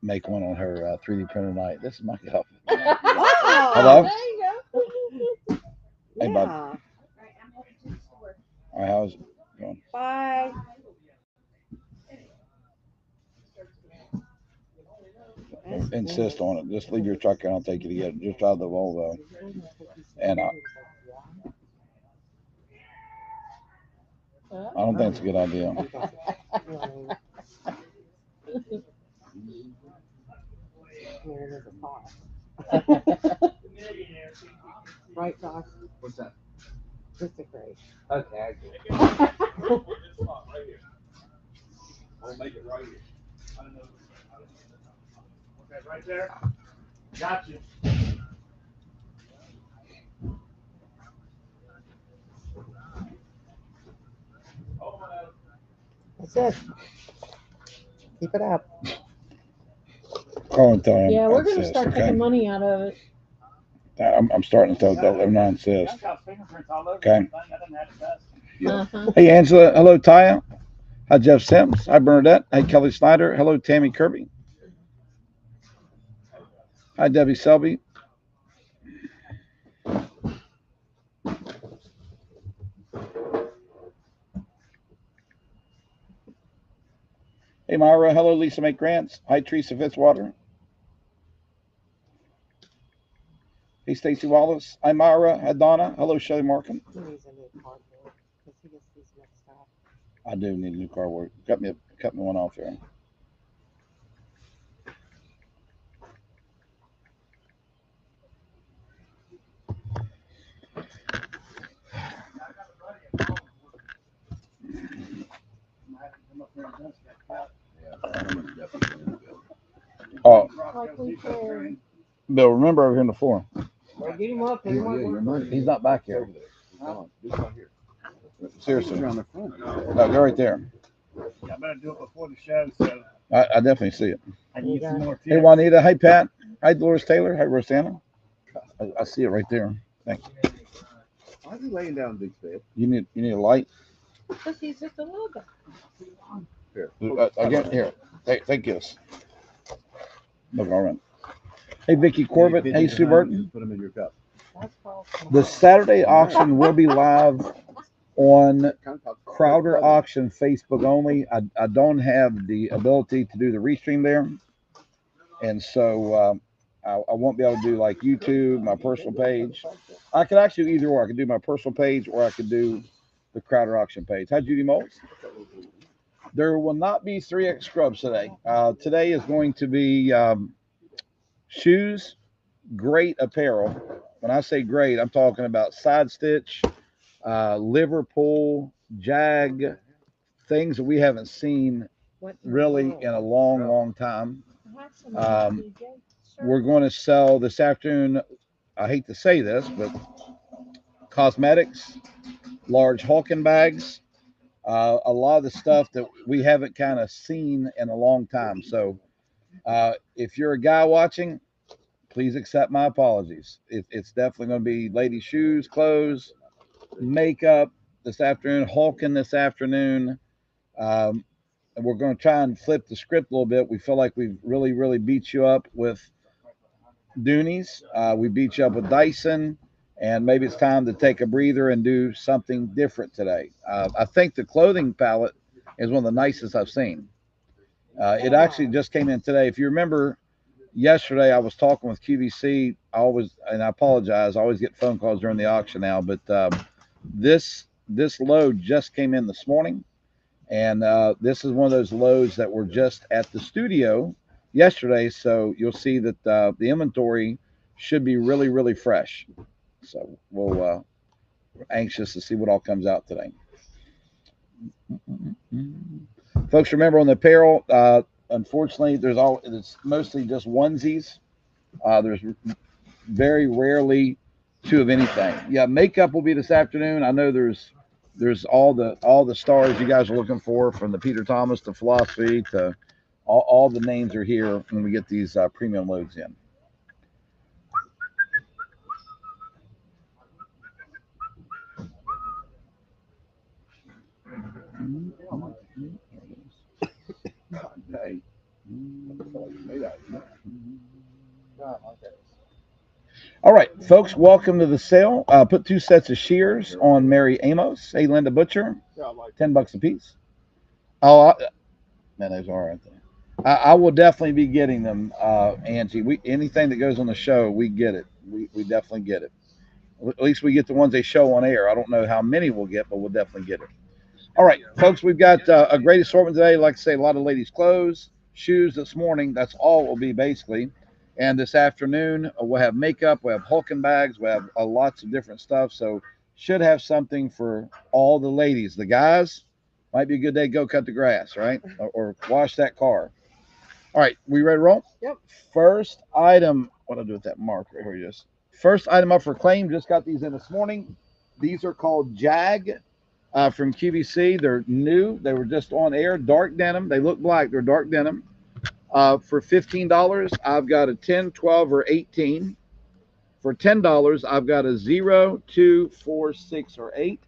make one on her 3D printer tonight. This is my cup. Oh, Hello? There you go. Hey, bud. yeah. All right, how's it going? Bye. Don't insist on it. Just leave your truck and I'll take you to get it. Just drive the Volvo. And I don't think it's a good idea. Right, Josh? What's that? Disagree. Okay, I get it. I'll make it right here. Okay, right there. Got you. That's it. Keep it up. Call and tell him. Yeah, we're I gonna insist, start okay? taking money out of it. I'm starting to tell them I insist. Okay. I didn't have to test. Yeah. Uh-huh. Hey, Angela. Hello, Taya. Hi, Jeff Sims. Hi, Bernadette. Hi, Kelly Snyder. Hello, Tammy Kirby. Hi, Debbie Selby. Hey, Myra. Hello, Lisa McGrants. Hi, Teresa Fitzwater. Hey, Stacy Wallace. Hi, Myra. Hi, Donna. Hello, Shelly Markham. He needs a new cardboard because he gets these mixed up. I do need a new cardboard. Cut me one off there. Oh, Like we said. Bill, remember over here on the floor. Well, get him up. Yeah, your money. He's not back here. He's gone. Just right here. Seriously. Around the front. No, go right there. Yeah, I better do it before the show, so I definitely see it. I can get some more Hey, tips. Juanita. Hi, Pat. Hi, Dolores Taylor. Hi, Rosanna. I see it right there. Thank you. Why are you laying down, Big Spade? You need a light. Because he's just a little guy. Here. Again, here. Take this. Look, all right. Hey, Vicky Corbett. Hey, Sue Burton. Just put them in your cup. That's called The Saturday auction will be live on Kind of talk- Crowder Auction Facebook only. I don't have the ability to do the restream there, and so I won't be able to do like YouTube, my personal page. I could actually do either or. I could do my personal page or I could do the Crowder Auction page. Hi, Judy Moles. There will not be 3X scrubs today. Today is going to be shoes, great apparel. When I say great, I'm talking about side stitch, Liverpool, Jag, things that we haven't seen what in the really world? in a long, long time. I have some DJ We're going to sell this afternoon. I hate to say this, but cosmetics, large Hulking bags, a lot of the stuff that we haven't kind of seen in a long time. So if you're a guy watching, please accept my apologies. It's definitely going to be lady shoes, clothes, makeup this afternoon, Hulking this afternoon. And we're going to try and flip the script a little bit. We feel like we've really, really beat you up with Doonies. We beat you up with Dyson. And maybe it's time to take a breather and do something different today. I think the clothing palette is one of the nicest I've seen. It actually just came in today. If you remember, yesterday I was talking with QVC. And I apologize, I always get phone calls during the auction now, but this load just came in this morning, and this is one of those loads that were just at the studio yesterday. So you'll see that the inventory should be really, really fresh. So we're anxious to see what all comes out today. Folks, remember on the apparel, unfortunately, it's mostly just onesies. There's very rarely two of anything. Yeah, makeup will be this afternoon. I know there's all the stars you guys are looking for, from the Peter Thomas to Philosophy to all the names are here when we get these premium loads in. Hey. All right, folks, welcome to the sale. Put 2 sets of shears on Mary Amos. Hey, Linda Butcher, $10 a piece. Oh, man, those are right there. I will definitely be getting them, Angie. Anything that goes on the show, we get it. We definitely get it. At least we get the ones they show on air. I don't know how many we'll get, but we'll definitely get it. All right, folks, we've got a great assortment today. Like I say, a lot of ladies' clothes, shoes this morning. That's all it will be basically. And this afternoon, we'll have makeup, we'll have hulking bags, we'll have lots of different stuff. So should have something for all the ladies. The guys, might be a good day to go cut the grass, right? Or wash that car. All right, we ready to roll? Yep. First item, what do I do with that marker? Here it is. First item up for claim, just got these in this morning. These are called Jag from QVC. They're new. They were just on air. Dark denim. They look black. They're dark denim. For $15, I've got a 10, 12, or 18. For $10, I've got a 0, 2, 4, 6, or 8.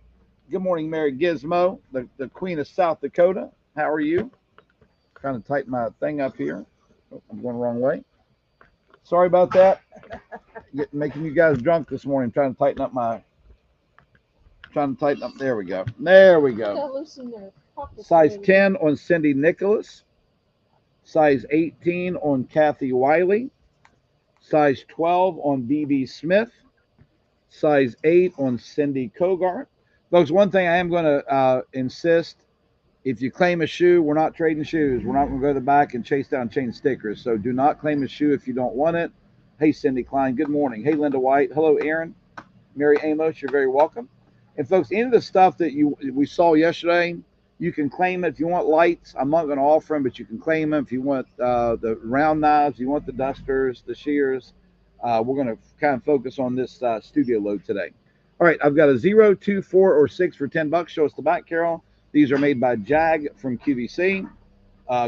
Good morning, Mary Gizmo, the Queen of South Dakota. How are you? Trying to tighten my thing up here. Oh, I'm going the wrong way. Sorry about that. Making you guys drunk this morning. Trying to tighten up. There we go. There we go. Size 10 on Cindy Nicholas. Size 18 on Kathy Wiley. Size 12 on BB Smith. Size 8 on Cindy Kogart. Folks, one thing I am going to insist, if you claim a shoe, we're not trading shoes. We're not going to go to the back and chase down chain stickers. So do not claim a shoe if you don't want it. Hey, Cindy Klein, good morning. Hey, Linda White. Hello, Aaron. Mary Amos, you're very welcome. And folks, any of the stuff that we saw yesterday, you can claim it. If you want lights, I'm not going to offer them, but you can claim them. If you want the round knives, you want the dusters, the shears, we're going to kind of focus on this studio load today. All right, I've got a 0, 2, 4, or 6 for $10. Show us the back, Carol. These are made by Jag from QVC.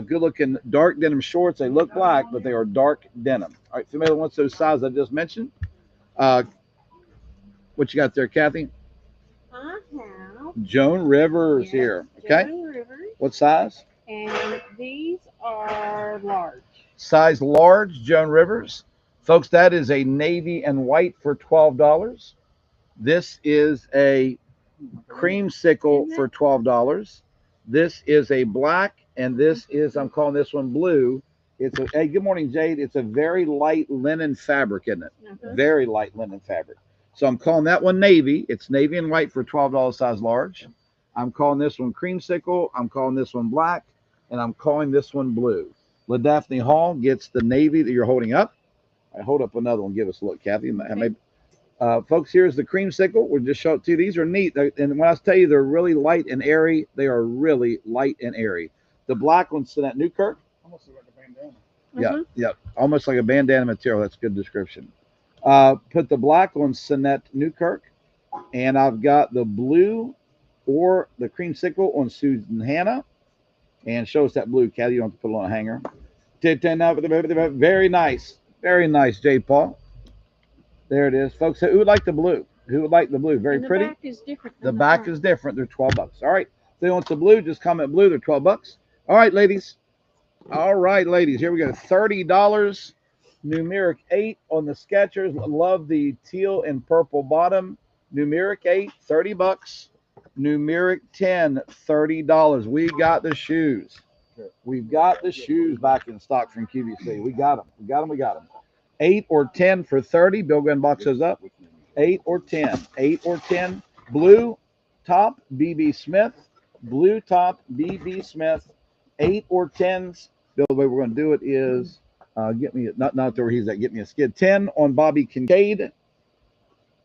Good looking dark denim shorts. They look black, but they are dark denim. All right, familiar wants those sizes I just mentioned. What you got there, Kathy? I have Joan Rivers here. Okay. Joan Rivers, What size? and these are large. Size large, Joan Rivers. Folks, that is a navy and white for $12. This is a creamsicle for $12. This is a black, and this is, I'm calling this one blue. Hey, good morning, Jade. It's a very light linen fabric, isn't it? Very light linen fabric. So I'm calling that one navy. It's navy and white for $12 size large. I'm calling this one creamsicle. I'm calling this one black, and I'm calling this one blue. LaDaphne Hall gets the navy that you're holding up. I hold up another one. Give us a look, Kathy. Maybe. Folks, here's the creamsicle. We'll just show it to you. These are neat. And when I tell you they're really light and airy, they are really light and airy. The black one's that Newkirk. Almost like a bandana. Yeah. Almost like a bandana material. That's a good description. Put the black on Sinette Newkirk. And I've got the blue or the creamsicle on Susan Hannah. And show us that blue, Kathy. You don't have to put it on a hanger. Very nice. Very nice, J. Paul. There it is. Folks, who would like the blue? Who would like the blue? Very And the pretty. back is different. The back is different. They're $12. All right. If they want the blue, just comment blue. They're $12. All right, ladies. Here we go. $30. Numeric 8 on the Skechers. Love the teal and purple bottom. Numeric 8, $30. Numeric 10, $30. We got the shoes. We've got the shoes back in stock from QVC. We got them. 8 or 10 for 30. Bill, go ahead and box those up. 8 or 10. 8 or 10. Blue top, BB Smith. Blue top, BB Smith. 8 or 10s. Bill, the way we're going to do it is get me not where he's at. Get me a skid. 10 on Bobby Kincaid,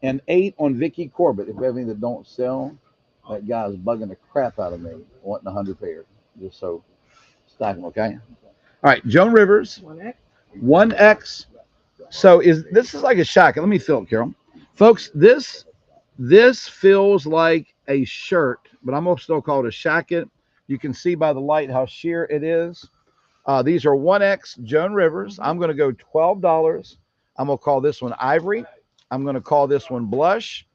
and 8 on Vicky Corbett. If we have any that don't sell, that guy's bugging the crap out of me, wanting 100 pairs. Just so stack them, okay? All right, Joan Rivers, 1X. So this is like a shacket. Let me feel it, Carol. Folks, this feels like a shirt, but I'm gonna still call it a shacket. You can see by the light how sheer it is. These are 1X Joan Rivers. I'm going to go $12. I'm going to call this one Ivory. I'm going to call this one Blush.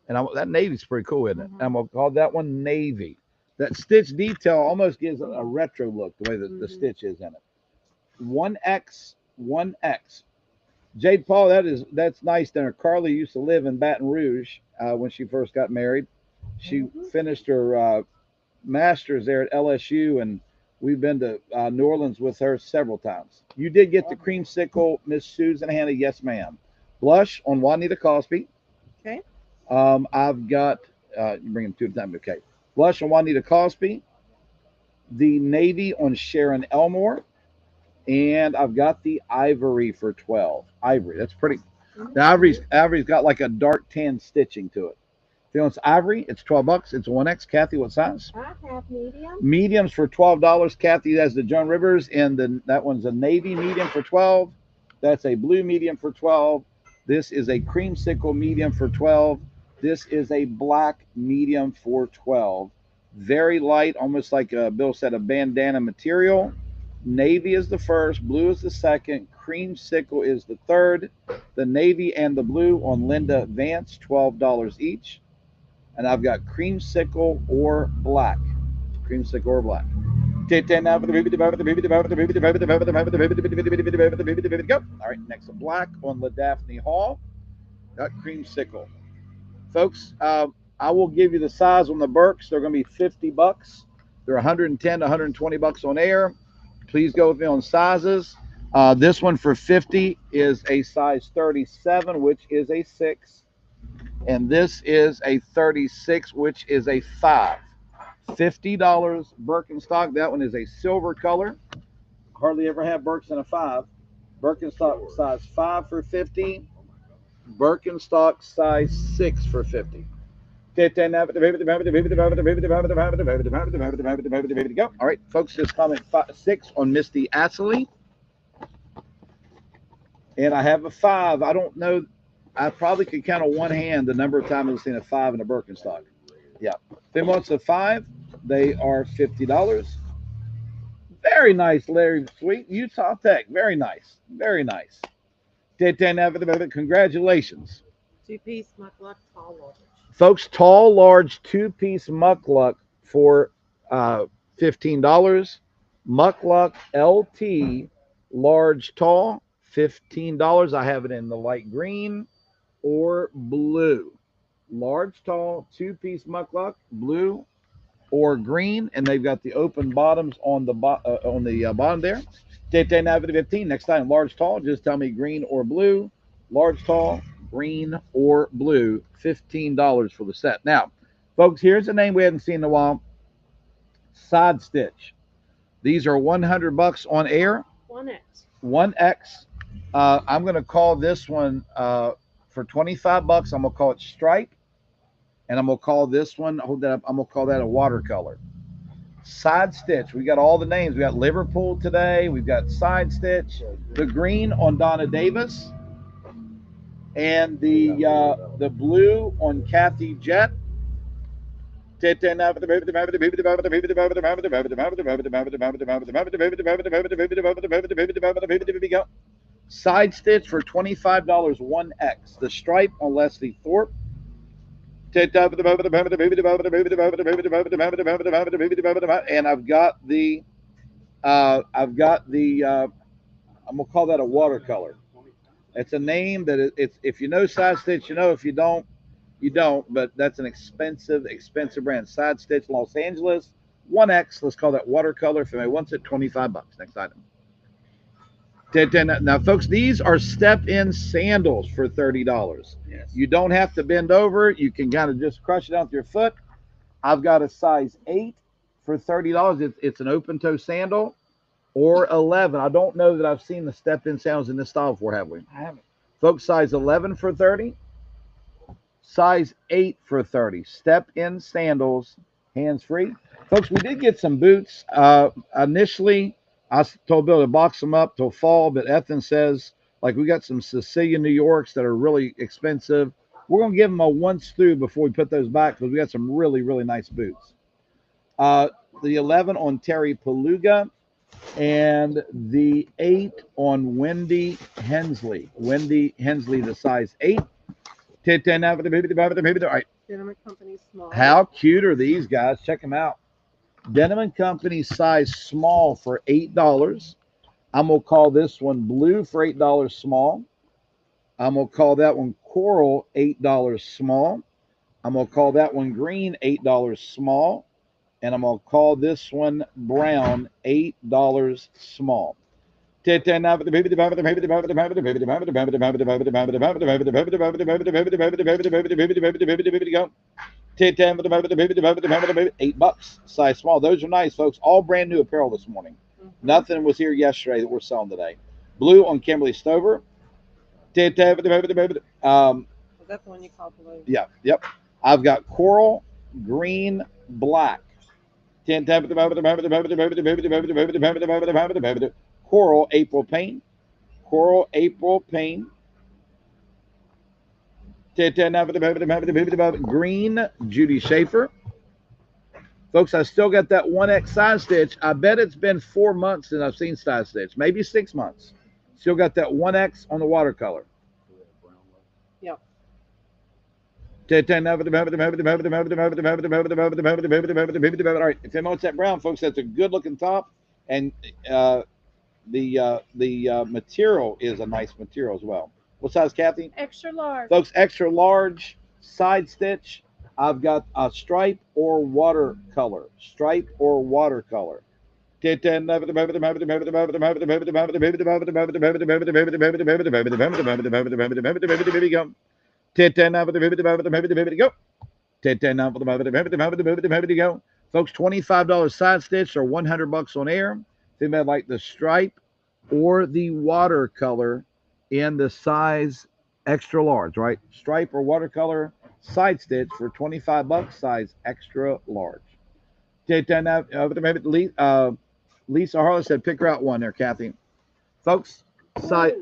And that navy's pretty cool, isn't it? I'm going to call that one Navy. That stitch detail almost gives a retro look, the way that the stitch is in it. 1X, 1X. Jade Paul, that's nice there. Carly used to live in Baton Rouge when she first got married. She finished her master's there at LSU, and we've been to New Orleans with her several times. You did get the creamsicle, Miss Susan Hannah. Yes, ma'am. Blush on Juanita Cosby. Okay. I've got, you bring them two at a time. Okay. Blush on Juanita Cosby. The navy on Sharon Elmore. And I've got the ivory for 12. Ivory. That's pretty. The ivory's got like a dark tan stitching to it. If you want ivory, it's $12. It's a 1X. Kathy, what size? I have medium. Mediums for $12. Kathy has the Joan Rivers, and that one's a navy medium for 12. That's a blue medium for 12. This is a creamsicle medium for 12. This is a black medium for 12. Very light, almost like Bill said, a bandana material. Navy is the first, blue is the second, creamsicle is the third. The navy and the blue on Linda Vance, $12 each. And I've got creamsicle or black. Creamsicle or black. Go. All right, next black on La Daphne Hall. Got creamsicle. Folks, I will give you the size on the Birks. They're going to be $50. They're 110 to 120 bucks on air. Please go with me on sizes. This one for 50 is a size 37, which is a 6. And this is a 36, which is a 5. $50 Birkenstock. That one is a silver color. Hardly ever have Birks in a 5. Birkenstock size 5 for 50. Birkenstock size 6 for 50. Go. All right, folks, just comment 6 on Misty Astley. And I have a 5. I don't know. I probably could count on one hand the number of times I've seen a 5 in a Birkenstock. Yeah. If they want a 5, they are $50. Very nice, Larry Sweet. Utah Tech. Very nice. Very nice. Congratulations. 2-piece muckluck tall large. Folks, tall, large, 2-piece muckluck for $15. Muckluck LT, large, tall, $15. I have it in the light green or blue. Large, tall, 2-piece muckluck, blue or green, and they've got the open bottoms on the bottom there. 15. Next time, large, tall, just tell me green or blue. Large, tall, green or blue, $15 for the set. Now, folks, here's a name we haven't seen in a while. Side Stitch. These are $100 on air. 1X. 1X. I'm going to call this one for $25. I'm going to call it Stripe. And I'm going to call this one, hold that up, I'm going to call that a watercolor. Side Stitch. We got all the names. We got Liverpool today. We've got Side Stitch. The green on Donna Davis. And the blue on Kathy Jett. Side stitch for $25, 1X. The stripe on Leslie Thorpe. And I've got the I'm gonna call that a watercolor. It's a name that it's if you know Side Stitch, you know. If you don't, you don't. But that's an expensive brand. Side Stitch, Los Angeles, 1X. Let's call that watercolor. If anybody wants it, $25. Next item. Now, folks, these are step-in sandals for $30. Yes. You don't have to bend over. You can kind of just crush it out with your foot. I've got a size 8 for $30. It's an open-toe sandal. Or 11. I don't know that I've seen the step-in sandals in this style before, have we? I haven't. Folks, size 11 for 30. Size 8 for 30. Step-in sandals, hands-free. Folks, we did get some boots. Initially, I told Bill to box them up till fall, but Ethan says, like, we got some Sicilian New Yorks that are really expensive. We're going to give them a once through before we put those back because we got some really, really nice boots. The 11 on Terry Paluga. And the 8 on Wendy Hensley. Wendy Hensley, the size 8. All right. Denim & Company small. How cute are these guys? Check them out. Denim & Company size small for $8. I'm gonna call this one blue for $8 small. I'm gonna call that one coral $8 small. I'm gonna call that one green $8 small, and I'm gonna call this one brown $8 small. Go. $8, size small. Those are nice, folks. All brand new apparel this morning. Nothing was here yesterday that we're selling today. Blue on Kimberly Stover. Is that the one you call blue? Yeah, yep. I've got coral, green, black. Coral, April Payne. Coral, April Payne. Green, Judy Schaefer. Folks, I still got that 1X side stitch. I bet it's been 4 months since I've seen side stitch. Maybe 6 months. Still got that 1X on the watercolor. Yep. All right, if you notice that brown, folks, that's a good looking top, and the material is a nice material as well. What size, Kathy? Extra large. Folks, extra large side stitch. I've got a stripe or watercolor. Stripe or watercolor. Go. Go. Folks, $25 side stitch or $100 on air. They might like the stripe or the watercolor in the size extra large, right? Stripe or watercolor side stitch for $25, size extra large. Lisa Harlow said, pick her out one there, Kathy. Folks, size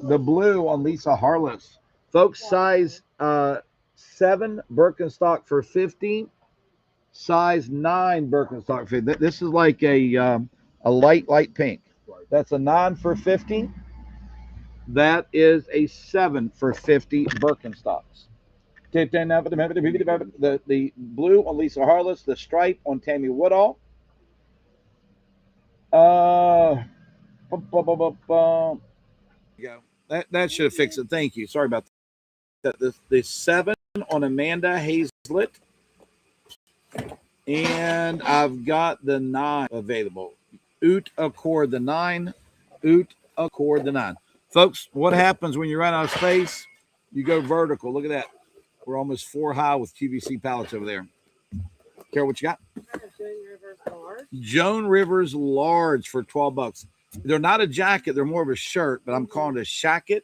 the blue on Lisa Harless. Folks, size 7 Birkenstock for 50, size 9 Birkenstock for 50. This is like a light pink. That's a 9 for 50. That is a 7 for 50 Birkenstocks. The blue on Lisa Harless, the stripe on Tammy Woodall. That should have fixed it. Thank you. Sorry about that. The 7 on Amanda Hazlett. And I've got the 9 available. Oot Accord the 9. Oot Accord the 9. Folks, what happens when you run out of space? You go vertical. Look at that. We're almost 4 high with QVC pallets over there. Carol, what you got? Joan Rivers large for $12. They're not a jacket, they're more of a shirt, but I'm calling it a shacket.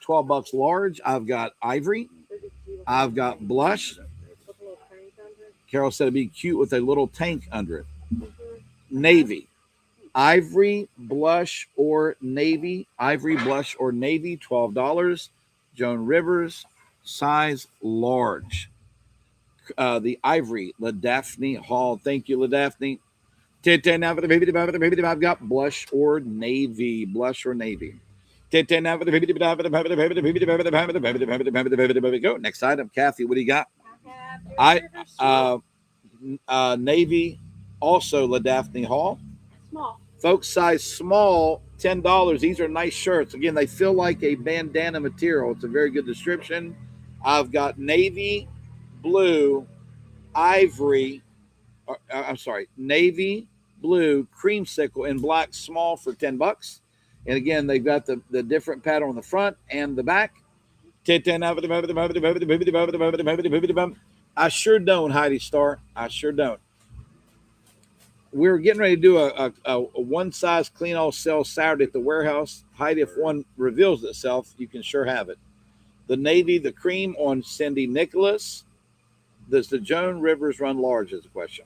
$12 large. I've got ivory. I've got blush. Carol said it'd be cute with a little tank under it. Navy. Ivory, blush, or navy. Ivory, blush, or navy, $12. Joan Rivers, size large. The ivory, LaDaphne Hall. Thank you, LaDaphne. I've got blush or navy. Blush or navy. Go. Next item, Kathy. What do you got? Navy, also LaDaphne Hall. Small. Folks, size small, $10. These are nice shirts. Again, they feel like a bandana material. It's a very good description. I've got navy, blue, ivory. Navy, blue, creamsicle, and black small for $10. And again, they've got the different pattern on the front and the back. I sure don't, Heidi Star. I sure don't. We're getting ready to do a one size clean all sale Saturday at the warehouse. Heidi, if one reveals itself, you can sure have it. The navy, the cream on Cindy Nicholas. Does the Joan Rivers run large is the question.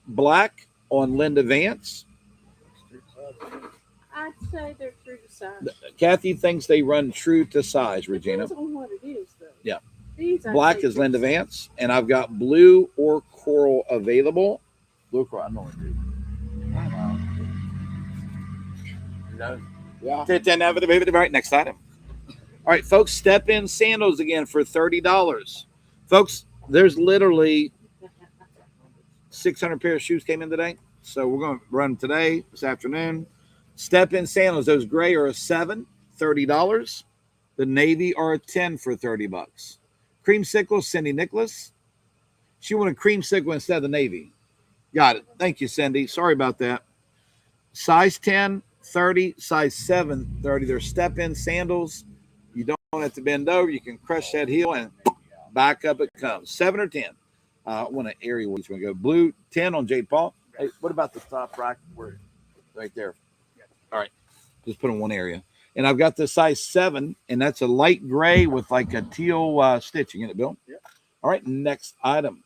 Black on Linda Vance. I'd say they're true to size. Kathy thinks they run true to size, Regina. Depends on what it is, though. Yeah. These Black is Linda Vance, and I've got blue or coral available. Blue coral, I know what to do. Yeah. Right, next item. All right, folks, step in sandals again for $30. Folks, there's literally 600 pair of shoes came in today. So we're going to run today, this afternoon. Step-in sandals, those gray are a $7, $30. The navy are a 10 for $30. Creamsicle, Cindy Nicholas. She wanted creamsicle instead of the navy. Got it. Thank you, Cindy. Sorry about that. Size 10, 30, size 7, 30. They're step-in sandals. You don't have to bend over. You can crush that heel and back up it comes. 7 or 10. I want an area where you want to go. Blue, 10 on Jade Paul. Hey, what about the top rack? Right there. All right. Just put in one area. And I've got the size 7, and that's a light gray with like a teal stitching in it, Bill. Yeah. All right, next item.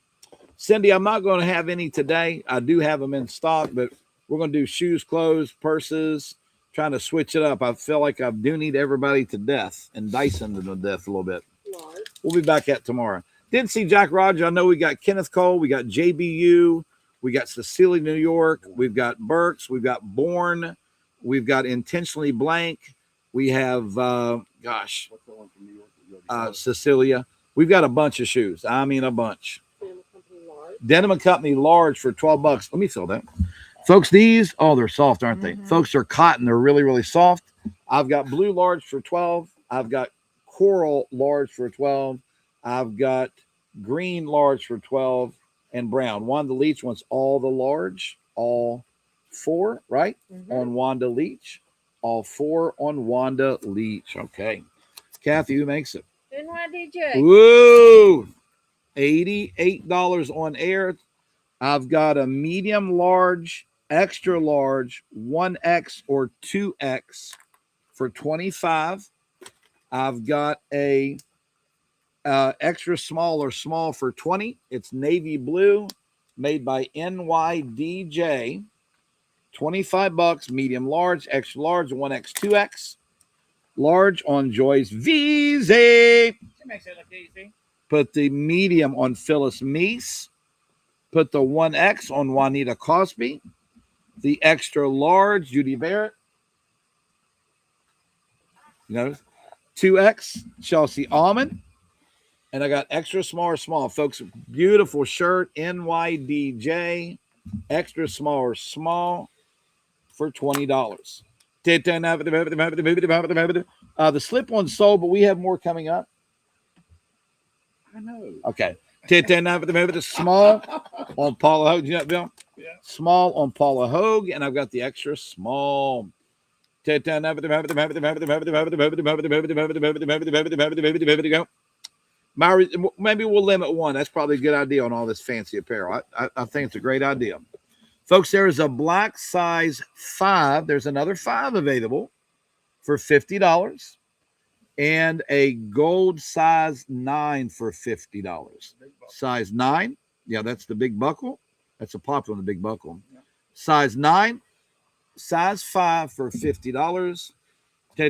Cindy, I'm not going to have any today. I do have them in stock, but we're going to do shoes, clothes, purses, trying to switch it up. I feel like I do need everybody to death and Dyson to death a little bit. Large. We'll be back at tomorrow. Didn't see Jack Roger. I know we got Kenneth Cole. We got JBU. We got Cecilia, New York. We've got Burks. We've got Bourne. We've got Intentionally Blank. We have, What's the one from New York? Cecilia. We've got a bunch of shoes. I mean, a bunch. Denim Company large. Denim & Company large for $12. Let me fill that. Folks, these, they're soft, aren't they? Folks, they're cotton. They're really, really soft. I've got blue large for 12. I've got coral large for 12. I've got green large for 12 and brown. Wanda Leach wants all the large, all 4, right? On Wanda Leach. All 4 on Wanda Leach. Okay. Kathy, who makes it? NYDJ. Woo! $88 on air. I've got a medium large, extra large, 1X or 2X for $25. I've got a extra small or small for $20. It's navy blue, made by NYDJ. $25, medium large, extra large, 1X, 2X. Large on Joyce VZ. She makes it look easy. Put the medium on Phyllis Meese. Put the 1X on Juanita Cosby. The extra large, Judy Barrett. You notice? 2X, Chelsea Almond. And I got extra small or small. Folks, beautiful shirt, NYDJ. Extra small or small for $20. The slip-on sold, but we have more coming up. I know. Okay. Small on Paula Hogue. You know that, Bill? Yeah. Small on Paula Hogue, and I've got the extra small. Maybe we'll limit one. That's probably a good idea on all this fancy apparel. I think it's a great idea. Folks, there is a black size 5. There's another 5 available for $50. And a gold size 9 for $50. Size 9. Yeah, that's the big buckle. That's a popular one, the big buckle. Size 9. Size 5 for $50. Go. All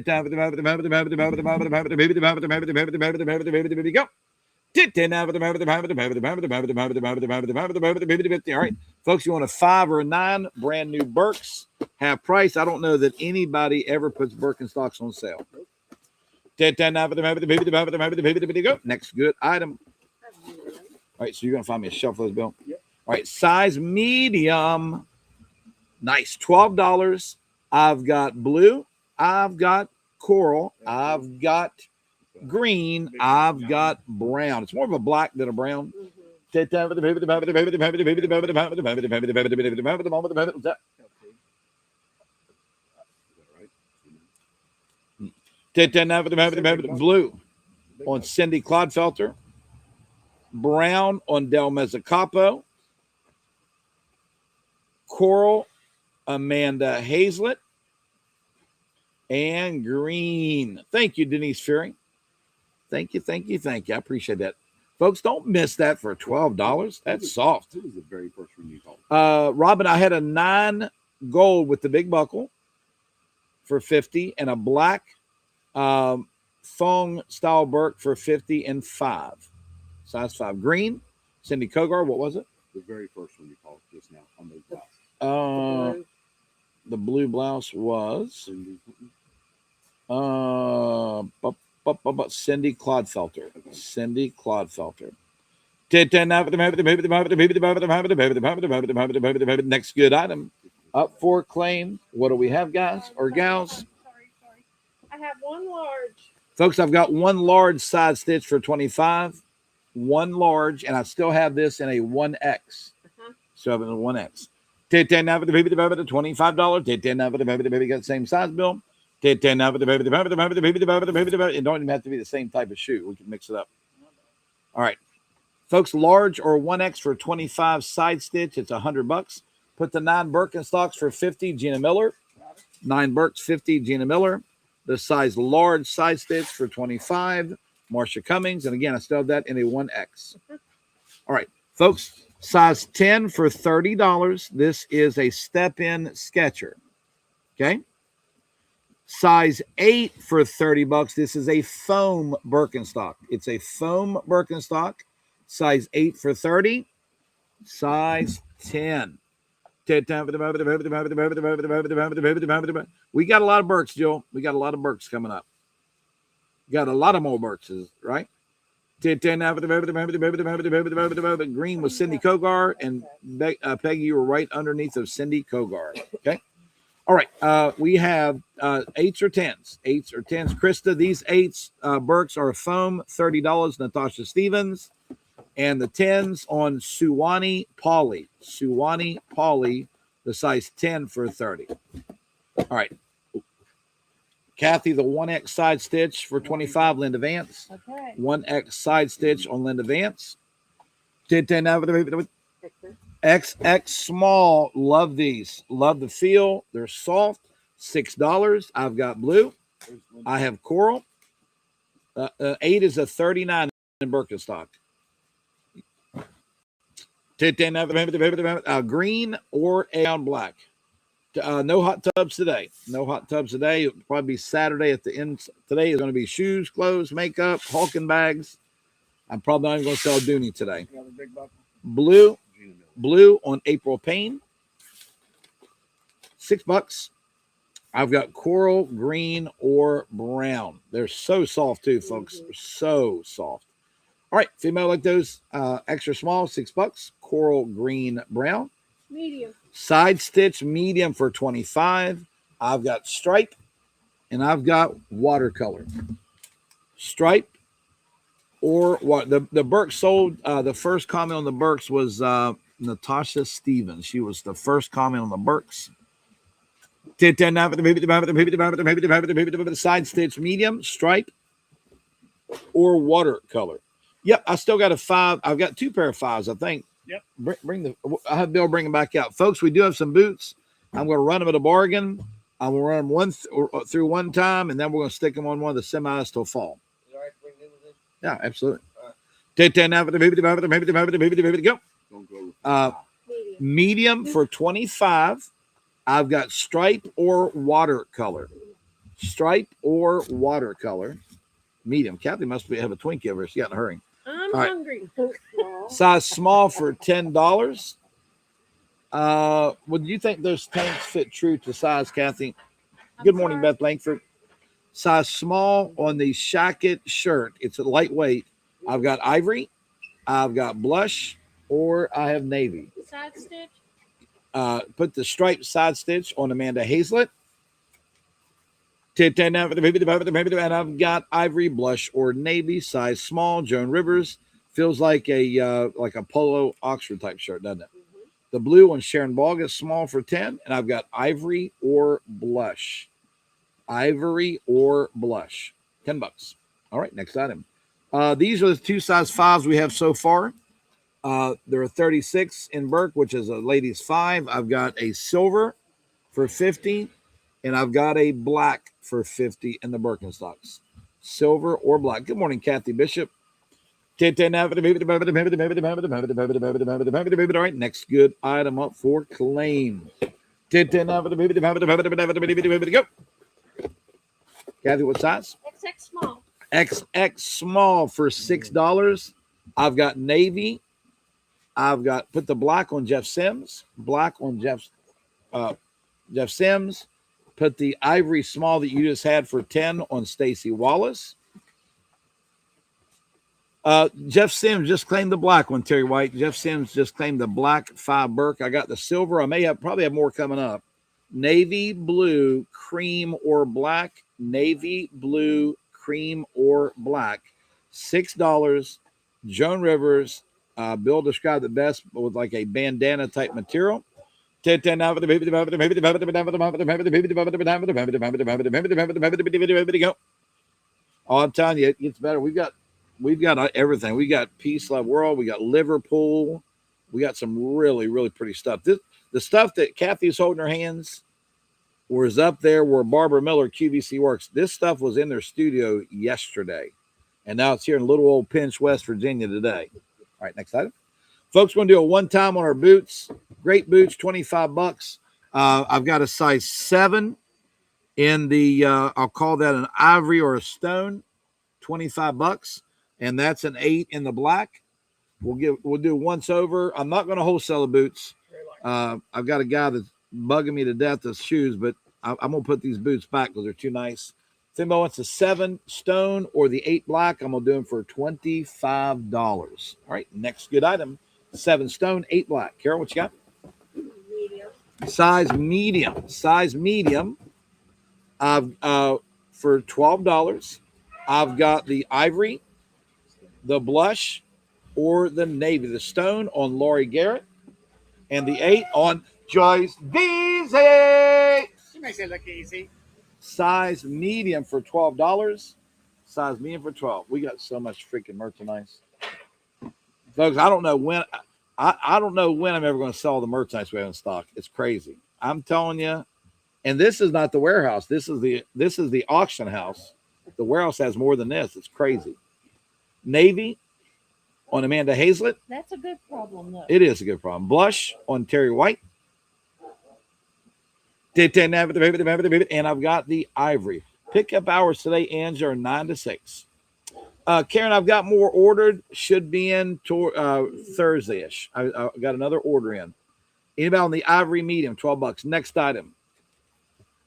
right, folks, you want a 5 or a 9? Brand new Birks. Half price. I don't know that anybody ever puts Birkenstocks on sale. Next good item. All right, so you're going to find me a shelf for this, Bill? Yep. All right, size medium. Nice, $12. I've got blue. I've got coral. I've got green. I've got brown. It's more of a black than a brown. Blue on Cindy Clodfelter. Brown on Del Mezzacapo. Coral, Amanda Hazlett. And green. Thank you, Denise Fearing. Thank you. I appreciate that. Folks, don't miss that for $12. That's soft. Who was the very first one you called? Robin, I had a 9 gold with the big buckle for $50 and a black thong style Burke for $50 and 5. Size 5. Green, Cindy Kogar, what was it? The very first one you called just now on those blouse. The blue blouse was Cindy Clodfelter. Cindy Clodfelter. Next good item up for claim. What do we have, guys or gals? Sorry. I have one large. Folks, I've got one large side stitch for 25, one large, and I still have this in a 1X. So I have it in a 1X. $25. Got the same size bill. It don't even have to be the same type of shoe. We can mix it up. All right. Folks, large or 1X for 25 side stitch, it's $100. Put the 9 Birkenstocks for 50, Gina Miller. 9 Birks, 50, Gina Miller. The size large side stitch for 25, Marcia Cummings. And again, I still have that in a 1X. All right, folks, size 10 for $30. This is a step-in Sketcher. Okay. Size 8 for $30. This is a foam Birkenstock. It's a foam Birkenstock. Size 8 for 30. Size 10. We got a lot of Birks, Joe. We got a lot of Birks coming up. Got a lot of more Birkses, right? Green was Cindy Kogar, and Peggy, you were right underneath of Cindy Kogar. Okay. All right. We have 8s or 10s. 8s or 10s. Krista, these 8s Birks are foam, $30. Natasha Stevens. And the 10s on Suwani Polly. Suwani Polly, the size 10 for 30. All right. Kathy, the 1X side stitch for 25, Linda Vance. Okay. 1X side stitch on Linda Vance. XX small. Love these. Love the feel. They're soft. $6. I've got blue. I have coral. 8 is a 39 in Birkenstock. Green or a black. No hot tubs today. No hot tubs today. It'll probably be Saturday at the end. Today is going to be shoes, clothes, makeup, Hawking bags. I'm probably not even going to sell Dooney today. Blue on April Payne. $6. I've got coral, green, or brown. They're so soft too, folks. They're so soft. All right, female like those, extra small, $6. Coral, green, brown. Medium. Side stitch, medium for 25. I've got stripe, and I've got watercolor. Stripe or what? The Birks sold. The first comment on the Birks was Natasha Stevens. She was the first comment on the Birks. Side stitch, medium, stripe, or watercolor. Yep, I still got a 5. I've got 2 pair of 5s, I think. Yep. I have Bill bring them back out. Folks, we do have some boots. I'm going to run them at a bargain. I'm going to run them through one time, and then we're going to stick them on one of the semis till fall. All right, bring new ones in? Yeah, absolutely. Medium. Medium for 25. I've got stripe or watercolor. Stripe or watercolor. Medium. Kathy must have a Twinkie over. She got in a hurry. I'm All right. hungry. Size small for $10. Would you think those tanks fit true to size, Kathy? Good morning, sorry. Beth Langford. Size small on the Shacket shirt. It's a lightweight. I've got ivory, I've got blush, or I have navy. Side stitch. Put the striped side stitch on Amanda Hazlett. And I've got ivory, blush, or navy. Size small. Joan Rivers. Feels like a polo Oxford type shirt, doesn't it? Mm-hmm. The blue on Sharon Ball is small for 10, and I've got ivory or blush. Ivory or blush. $10. All right, next item. These are the 2 size 5s we have so far. There are 36 in Burke, which is a ladies 5. I've got a silver for 50, and I've got a black for 50 in the Birkenstocks. Silver or black. Good morning, Kathy Bishop. All right, next good item up for claim. Go. Kathy, what size? XX small. XX small for $6. I've got navy. I've got put the black on Jeff Sims. Black on Jeff Sims. Put the ivory small that you just had for 10 on Stacy Wallace. Jeff Sims just claimed the black one, Terry White. Jeff Sims just claimed the black 5 Burke. I got the silver. I probably have more coming up. Navy blue, cream or black. Navy blue, cream or black. $6. Joan Rivers. Bill described it best with like a bandana type material. Oh, I'm telling you, it gets better. We've got everything. We got Peace Love World. We got Liverpool. We got some really, really pretty stuff. The stuff that Kathy's holding her hands was up there where Barbara Miller QVC works. This stuff was in their studio yesterday, and now it's here in little old Pinch, West Virginia today. All right, next item. Folks, we're going to do a one-time on our boots. Great boots, $25. I've got a size 7 in the, I'll call that an ivory or a stone, $25. And that's an 8 in the black. We'll do once over. I'm not going to wholesale the boots. I've got a guy that's bugging me to death with shoes, but I'm going to put these boots back because they're too nice. If anybody wants a 7 stone or the 8 black, I'm going to do them for $25. All right, next good item. 7 stone, 8 black. Carol, what you got? Medium. Size medium. Size medium. I've for $12. I've got the ivory, the blush, or the navy. The stone on Laurie Garrett, and the 8 on Joyce Beasley. She makes it look easy. Size medium for $12. Size medium for $12. We got so much freaking merchandise. Folks, I don't know when I'm ever going to sell the merchandise we have in stock. It's crazy. I'm telling you. And this is not the warehouse. This is the auction house. The warehouse has more than this. It's crazy. Navy on Amanda Hazlett. That's a good problem, though. It is a good problem. Blush on Terry White. And I've got the ivory. Pickup hours today, Angie, are 9 to 6. Karen, I've got more ordered. Should be in Thursday-ish. I got another order in. Anybody on the ivory medium, $12. Next item.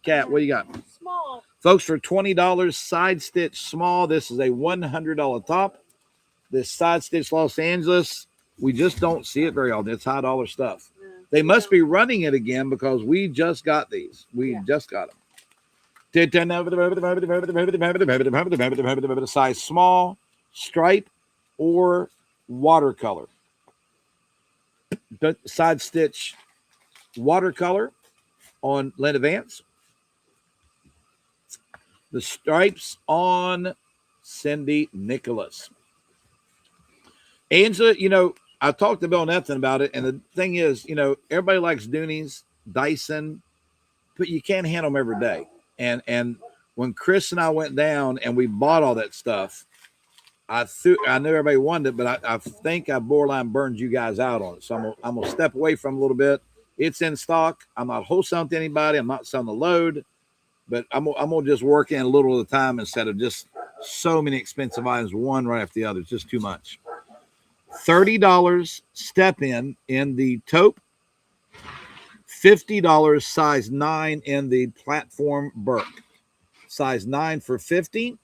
Kat, what do you got? Small. Folks, for $20, side stitch small. This is a $100 top. This side stitch Los Angeles, we just don't see it very often. It's high dollar stuff. Yeah. They must be running it again because we just got these. We just got them. Size small, stripe, or watercolor. Side stitch watercolor on Linda Vance. The stripes on Cindy Nicholas. Angela, I talked to Bill Nethan about it, and the thing is, everybody likes Doonies, Dyson, but you can't handle them every day. And when Chris and I went down and we bought all that stuff, I knew everybody wanted it, but I think I borderline burned you guys out on it. So I'm gonna step away from it a little bit. It's in stock. I'm not wholesaling to anybody. I'm not selling the load, but I'm gonna just work in a little at a time instead of just so many expensive items, one right after the other. It's just too much. $30 step in the taupe. $50 size 9 in the platform Burke. Size 9 for $50.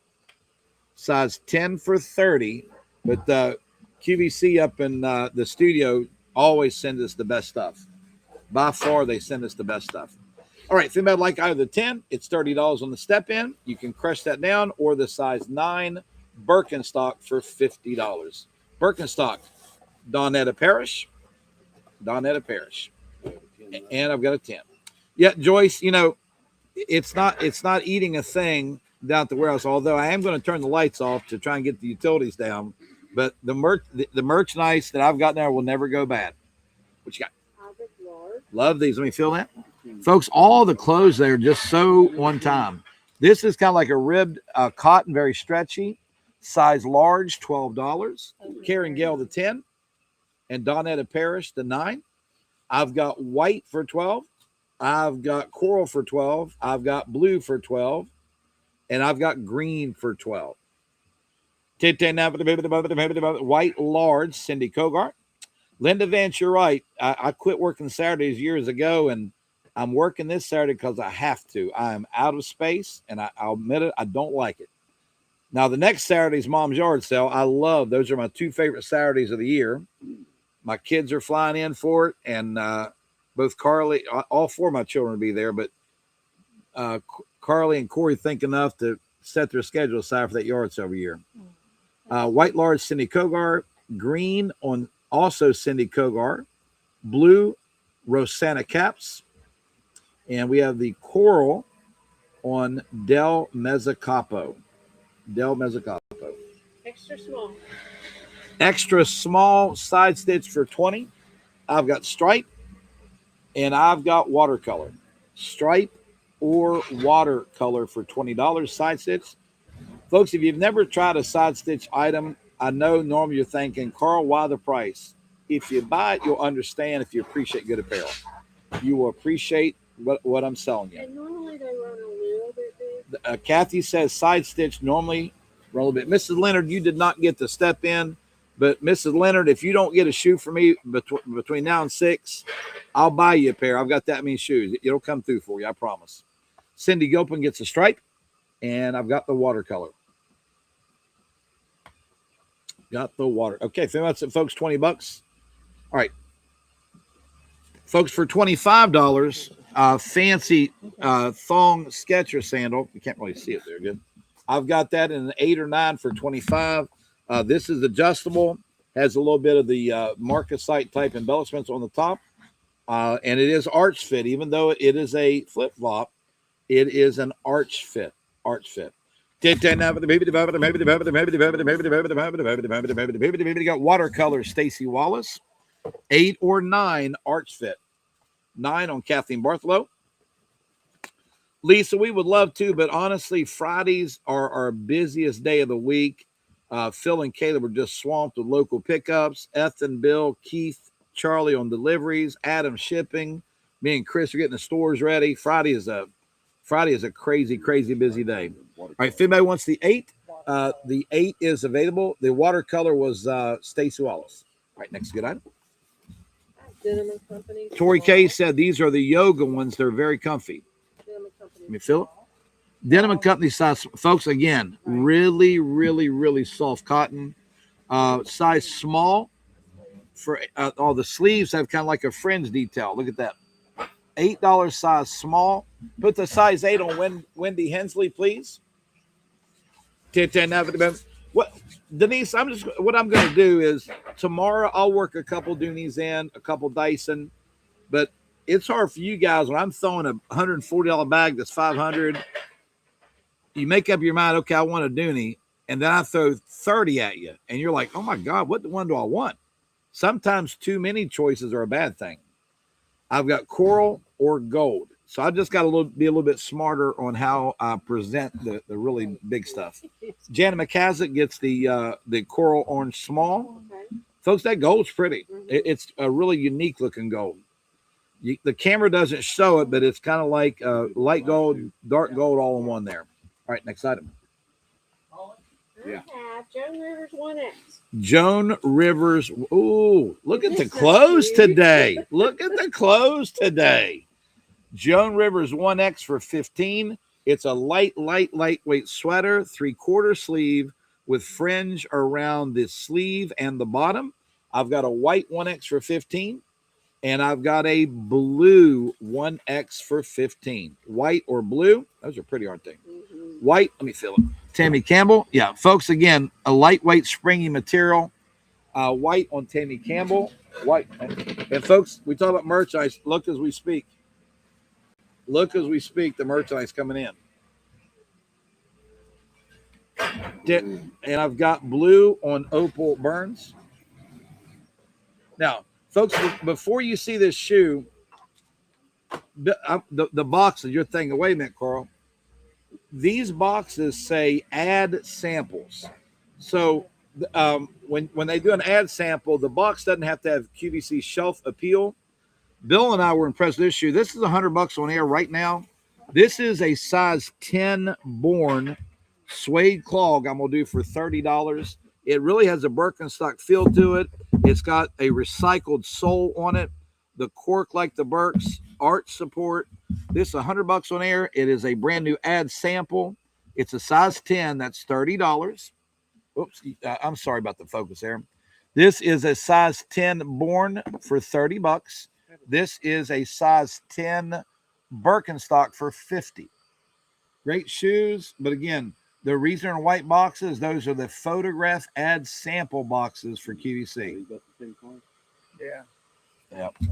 Size 10 for $30. But the QVC up in the studio always sends us the best stuff. By far, they send us the best stuff. All right, if anybody like either the 10, it's $30 on the step in. You can crush that down, or the size 9 Birkenstock for $50. Birkenstock, Donetta Parrish. And I've got a 10. Yeah, Joyce, it's not eating a thing down at the warehouse, although I am going to turn the lights off to try and get the utilities down. But the merchandise that I've got there will never go bad. What you got? Love these. Let me feel that. Folks, all the clothes there are just so one time. This is kind of like a ribbed cotton, very stretchy. Size large, $12. Karen Gale, the 10. And Donetta Parrish, the 9. I've got white for $12. I've got coral for $12. I've got blue for $12. And I've got green for $12. White large, Cindy Kogart. Linda Vance, you're right. I quit working Saturdays years ago, and I'm working this Saturday because I have to. I am out of space, and I'll admit it, I don't like it. Now, the next Saturday's Mom's Yard Sale. I love those. Are my two favorite Saturdays of the year. My kids are flying in for it, and both Carly, all four of my children will be there, but Carly and Corey think enough to set their schedule aside for that yard sale every year. White large Cindy Kogar, green on also Cindy Kogar, blue Rosanna Caps, and we have the coral on Del Mezzacapo. Del Mezzacapo. Extra small. Extra small side stitch for 20. I've got stripe and I've got watercolor. Stripe or watercolor for $20 side stitch. Folks, if you've never tried a side stitch item, I know normally you're thinking, Carl, why the price? If you buy it, you'll understand if you appreciate good apparel. You will appreciate what I'm selling you. And normally they run a little bit big. Kathy says side stitch normally run a little bit. Mrs. Leonard, you did not get to step in, but Mrs. Leonard, if you don't get a shoe for me between now and 6, I'll buy you a pair. I've got that many shoes. It'll come through for you, I promise. Cindy Gilpin gets a stripe, and I've got the watercolor. Got the water. Okay, so that's it, folks. $20. All right, folks, for $25, fancy thong Sketcher sandal. You can't really see it there good. I've got that in an 8 or 9 for $25. This is adjustable. Has a little bit of the marcasite type embellishments on the top, and it is arch fit. Even though it is a flip flop, it is an arch fit. Arch fit. Got watercolor Stacy Wallace, 8 or 9 arch fit, 9 on Kathleen Bartholow. Lisa, we would love to, but honestly, Fridays are our busiest day of the week. Phil and Caleb are just swamped with local pickups. Ethan, Bill, Keith, Charlie on deliveries, Adam shipping. Me and Chris are getting the stores ready. Friday is a crazy, crazy busy day. All right, if anybody wants the 8 is available. The watercolor was Stacy Wallace. All right, next good item. Denim and Company. Tori K said these are the yoga ones. They're very comfy. Denim and Company. Let me feel it. Denim and Company size, folks, again, really, really, really soft cotton. Size small. For all the sleeves have kind of like a fringe detail. Look at that. $8 size small. Put the size 8 on Wendy Hensley, please. What, Denise? What I'm going to do is tomorrow I'll work a couple Doonies in, a couple Dyson, but it's hard for you guys when I'm throwing a $140 bag that's $500. You make up your mind, okay, I want a Dooney, and then I throw 30 at you, and you're like, oh my God, what one do I want? Sometimes too many choices are a bad thing. I've got coral or gold. So I just got to be a little bit smarter on how I present the really big stuff. Janet McCaskill gets the coral orange small. Okay. Folks, that gold's pretty. It's a really unique looking gold. The camera doesn't show it, but it's kind of like light gold, dark gold all in one there. All right, next item. I have Joan Rivers 1X. Joan Rivers. Ooh, look at the clothes today. Look at the clothes today. Joan Rivers 1X for $15. It's a lightweight sweater, 3/4 sleeve with fringe around the sleeve and the bottom. I've got a white 1X for $15, and I've got a blue 1X for $15. White or blue? Those are pretty, aren't they? Mm-hmm. White. Let me feel it. Tammy Campbell. Yeah, folks, again, a lightweight, springy material. White on Tammy Campbell. White. And folks, we talk about merchandise. Look as we speak. Look as we speak, the merchandise coming in. And I've got blue on Opal Burns. Now, folks, before you see this shoe, the boxes, you're thinking, wait a minute, Carl. These boxes say add samples. So when they do an ad sample, the box doesn't have to have QVC shelf appeal. Bill and I were impressed with this shoe. This is $100 on air right now. This is a size 10 Born suede clog I'm going to do for $30. It really has a Birkenstock feel to it. It's got a recycled sole on it. The cork like the Birks, arch support. This is $100 on air. It is a brand new ad sample. It's a size 10. That's $30. Oops, I'm sorry about the focus there. This is a size 10 Born for $30. This is a size 10 Birkenstock for $50. Great shoes, but again, the reason they're in white boxes, those are the photograph ad sample boxes for QVC. Yeah.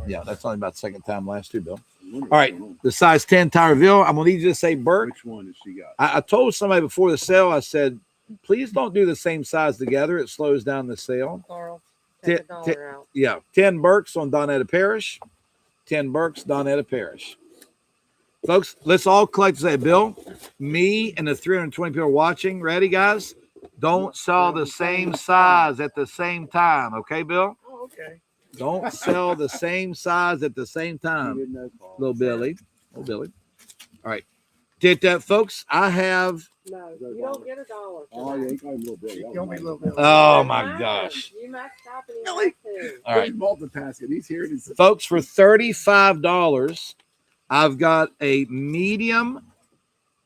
Yeah, that's only about the second time last two, Bill. All right, the size 10 Tyreville. I'm going to need you to say Bert. Which one has she got? I told somebody before the sale, I said, please don't do the same size together. It slows down the sale. Carl, Ti- take a dollar out. Yeah, 10 Burks on Donetta Parish. 10 Burks, Donetta Parish. Folks, let's all collect say, Bill, me and the 320 people watching. Ready, guys? Don't sell the same size at the same time. Okay, Bill? Oh, okay. Don't sell the same size at the same time. Little Billy. Little Billy. All right. Did that, folks? I have. No, you don't get a dollar. Oh, yeah, you got a little bit. You owe me a little bit. Oh, my gosh. You messed up and you Really? have to. All right. He's multitasking. He's here. He's Folks, for $35, I've got a medium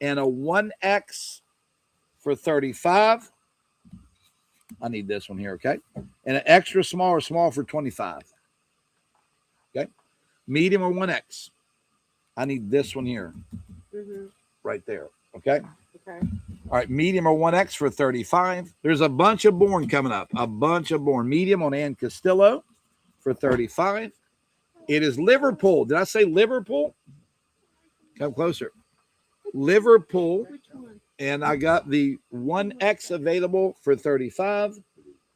and a 1X for $35. I need this one here, okay? And an extra small or small for $25. Okay? Medium or 1X. I need this one here, Mm-hmm. right there, okay? Okay. All right, medium or 1X for $35. There's a bunch of Born coming up. A bunch of Born. Medium on Ann Castillo for $35. It is Liverpool. Did I say Liverpool? Come closer. Liverpool. And I got the 1X available for $35.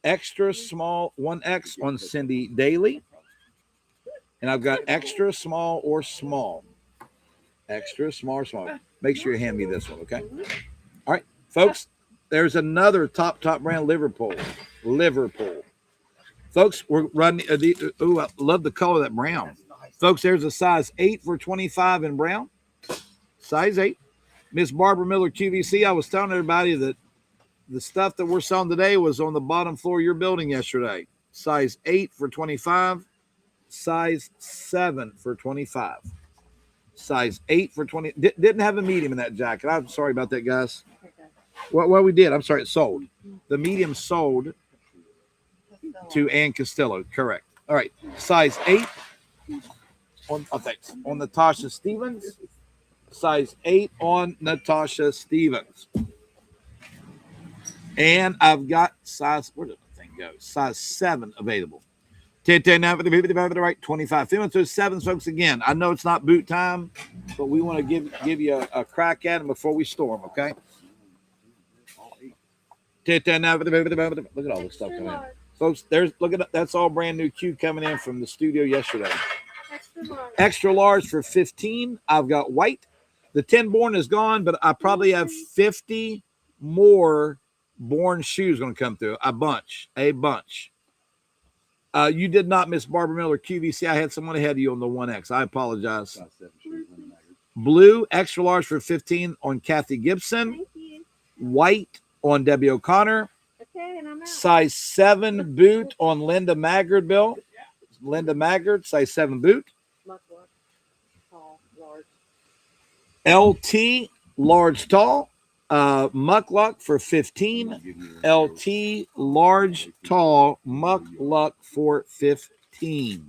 Extra small 1X on Cindy Daly. And I've got extra small or small. Extra small or small. Make sure you hand me this one, okay? All right, folks, there's another top brand, Liverpool. Liverpool. Folks, we're running. I love the color of that brown. Folks, there's a size 8 for $25 in brown. Size 8. Miss Barbara Miller, QVC. I was telling everybody that the stuff that we're selling today was on the bottom floor of your building yesterday. Size 8 for $25. Size 7 for $25. Size 8 for $20. Didn't have a medium in that jacket. I'm sorry about that, guys. Okay. Well, we did. I'm sorry. It sold. The medium sold to Ann Castillo. Correct. All right. Size 8 on Natasha Stevens. Size 8 on Natasha Stevens. And I've got size, where did the thing go? Size 7 available. 10 now for the people to the right, 25. Feeling to 7, folks. Again, I know it's not boot time, but we want to give you a crack at them before we storm, okay? 10 now for the people. Look at all this stuff coming in. Folks, that's all brand new Q coming in from the studio yesterday. Extra large for $15. I've got white. The 10 Born is gone, but I probably have 50 more Born shoes going to come through. A bunch. You did not miss Barbara Miller QVC. I had someone ahead of you on the 1X. I apologize. Blue, extra large for $15 on Kathy Gibson. White on Debbie O'Connor. Okay, and I'm out. Size 7 boot on Linda Maggard, Bill. Linda Maggard, size 7 boot. Much large. Tall, large. LT, large, tall. Muckluck for $15. LT, large, tall. Muckluck for $15.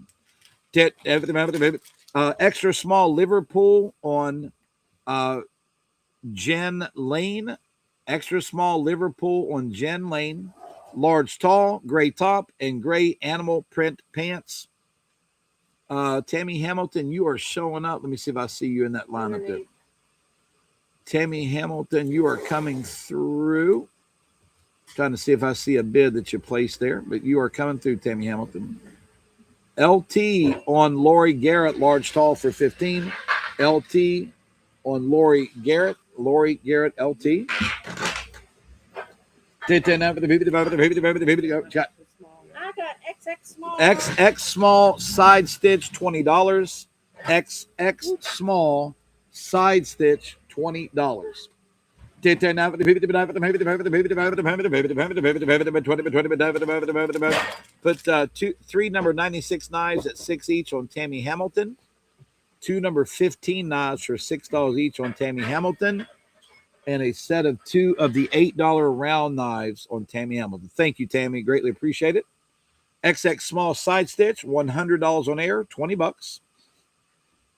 Extra small Liverpool on Jen Lane. Extra small Liverpool on Jen Lane. Large, tall, gray top, and gray animal print pants. Tammy Hamilton, you are showing up. Let me see if I see you in that lineup there. Tammy Hamilton, you are coming through. Trying to see if I see a bid that you placed there, but you are coming through, Tammy Hamilton. LT on Lori Garrett, large, tall for $15. LT on Lori Garrett, LT. I got XX small. XX small side stitch, $20. XX small side stitch, $20. Put 3 number 96 knives at $6 each on Tammy Hamilton. 2 number 15 knives for $6 each on Tammy Hamilton. and a set of 2 of the $8 round knives on Tammy Hamilton. Thank you, Tammy. Greatly appreciate it. XX small side stitch, $100 on air, $20.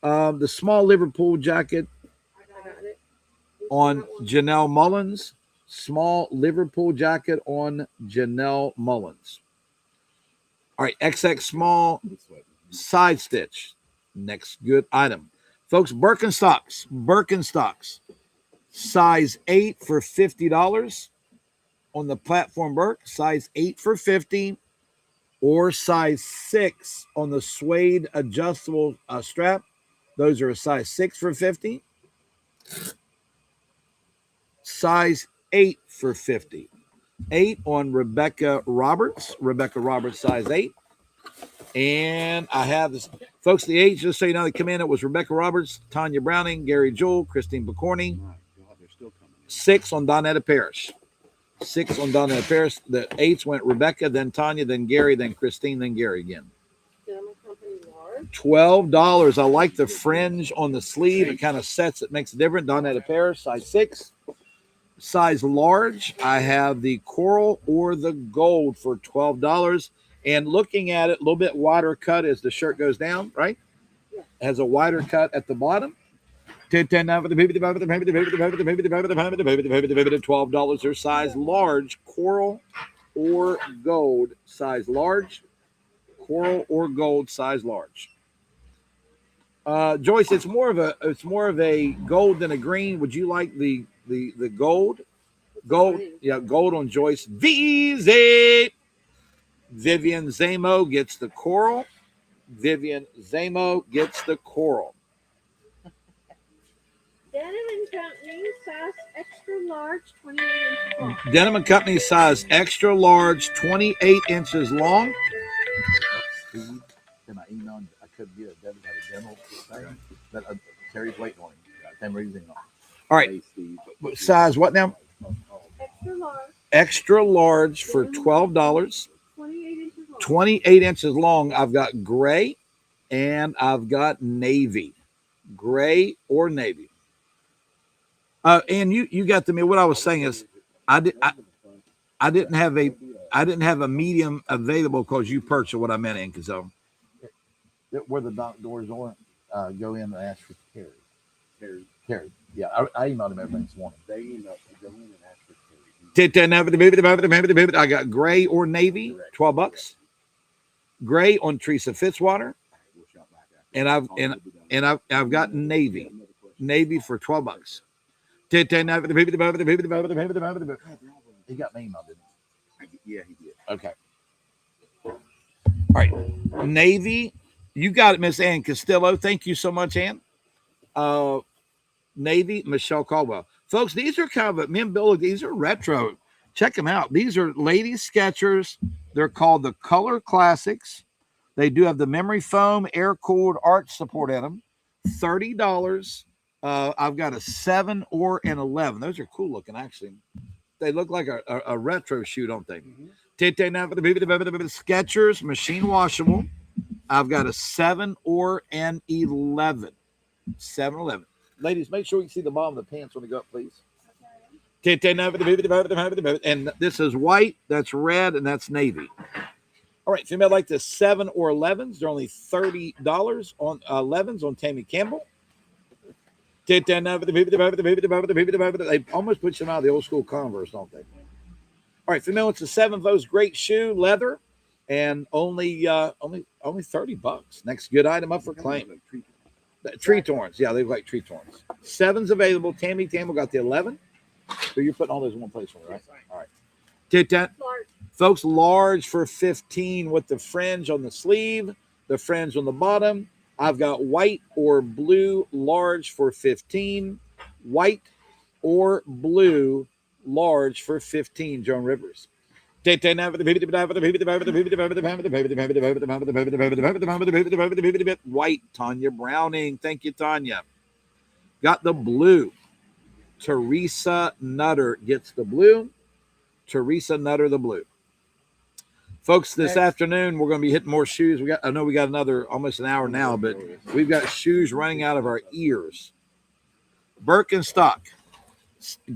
The small Liverpool jacket I got it. on Janelle Mullins. Small Liverpool jacket on Janelle Mullins. All right, XX small side stitch. Next good item. Folks, Birkenstocks. Size 8 for $50 on the platform Birk. Size 8 for $50, or size 6 on the suede adjustable strap. Those are a size 6 for $50. Size 8 for $50. 8 on Rebecca Roberts. Rebecca Roberts, size 8. And I have this, folks, the age, just so you know, they come in, it was Rebecca Roberts, Tanya Browning, Gary Jewell, Christine Bacorny. They're still coming. 6 on Donetta Parrish. 6 on Donetta Parrish. The 8s went Rebecca, then Tanya, then Gary, then Christine, then Gary again. Gentleman Company large. $12. I like the fringe on the sleeve. It kind of sets it, makes it different. Donetta Parrish, size 6. Size large, I have the coral or the gold for $12. And looking at it, a little bit wider cut as the shirt goes down, right? It has a wider cut at the bottom. $12 or size large, coral or gold, size large, coral or gold, size large. Joyce, it's more of a gold than a green. Would you like the gold? Gold, yeah, gold on Joyce. VZ. Vivian Zamo gets the coral. Vivian Zamo gets the coral. Denim and Company size extra large, 28 inches long. Denim and Company size extra large, 28 inches long. Steve, in my email, I couldn't get it. Devin had a demo thing, but Terry's waiting on him. Same reason. All right, size what now? Extra large. Extra large for $12. 28 inches long. 28 inches long. I've got gray and I've got navy. Gray or navy. And you got to me. What I was saying is, I didn't have a medium available because you purchased what I meant in. So where the dock doors are, go in and ask for Terry. Yeah, I emailed him everything this morning. They emailed to go in and ask for Terry. I got gray or navy, $12. Gray on Teresa Fitzwater, and I've got navy for $12. He got my email, didn't he? Yeah, he did. Okay. All right, navy. You got it, Miss Ann Castillo. Thank you so much, Ann. Navy, Michelle Caldwell. Folks, these are kind of these are retro. Check them out. These are ladies Skechers. They're called the Color Classics. They do have the memory foam, air-cooled arch support in them. $30. I've got a 7 or an 11. Those are cool looking, actually. They look like a retro shoe, don't they? Skechers, machine washable. I've got a 7 or an 11. 7 or 11. Ladies, make sure you see the bottom of the pants when they go up, please. And this is white, that's red, and that's navy. All right, female like the 7 or 11s. They're only $30 on 11s on Tammy Campbell. They almost put them out of the old school Converse, don't they? All right, female, it's a 7 Vos, great shoe, leather, and only $30. Next good item up for claim. Tree Torns. Yeah, they look like Tree Torns. 7's available. Tammy Campbell got the 11. So you're putting all those in one place for me, right? All right. Take that. Large. Folks, large for $15 with the fringe on the sleeve, the fringe on the bottom. I've got white or blue large for $15. White or blue large for $15, Joan Rivers. White, Tanya Browning. Thank you, Tanya. Got the blue. Teresa Nutter gets the blue. Teresa Nutter, the blue. Folks, this afternoon, we're going to be hitting more shoes. I know we got another almost an hour now, but we've got shoes running out of our ears. Birkenstock.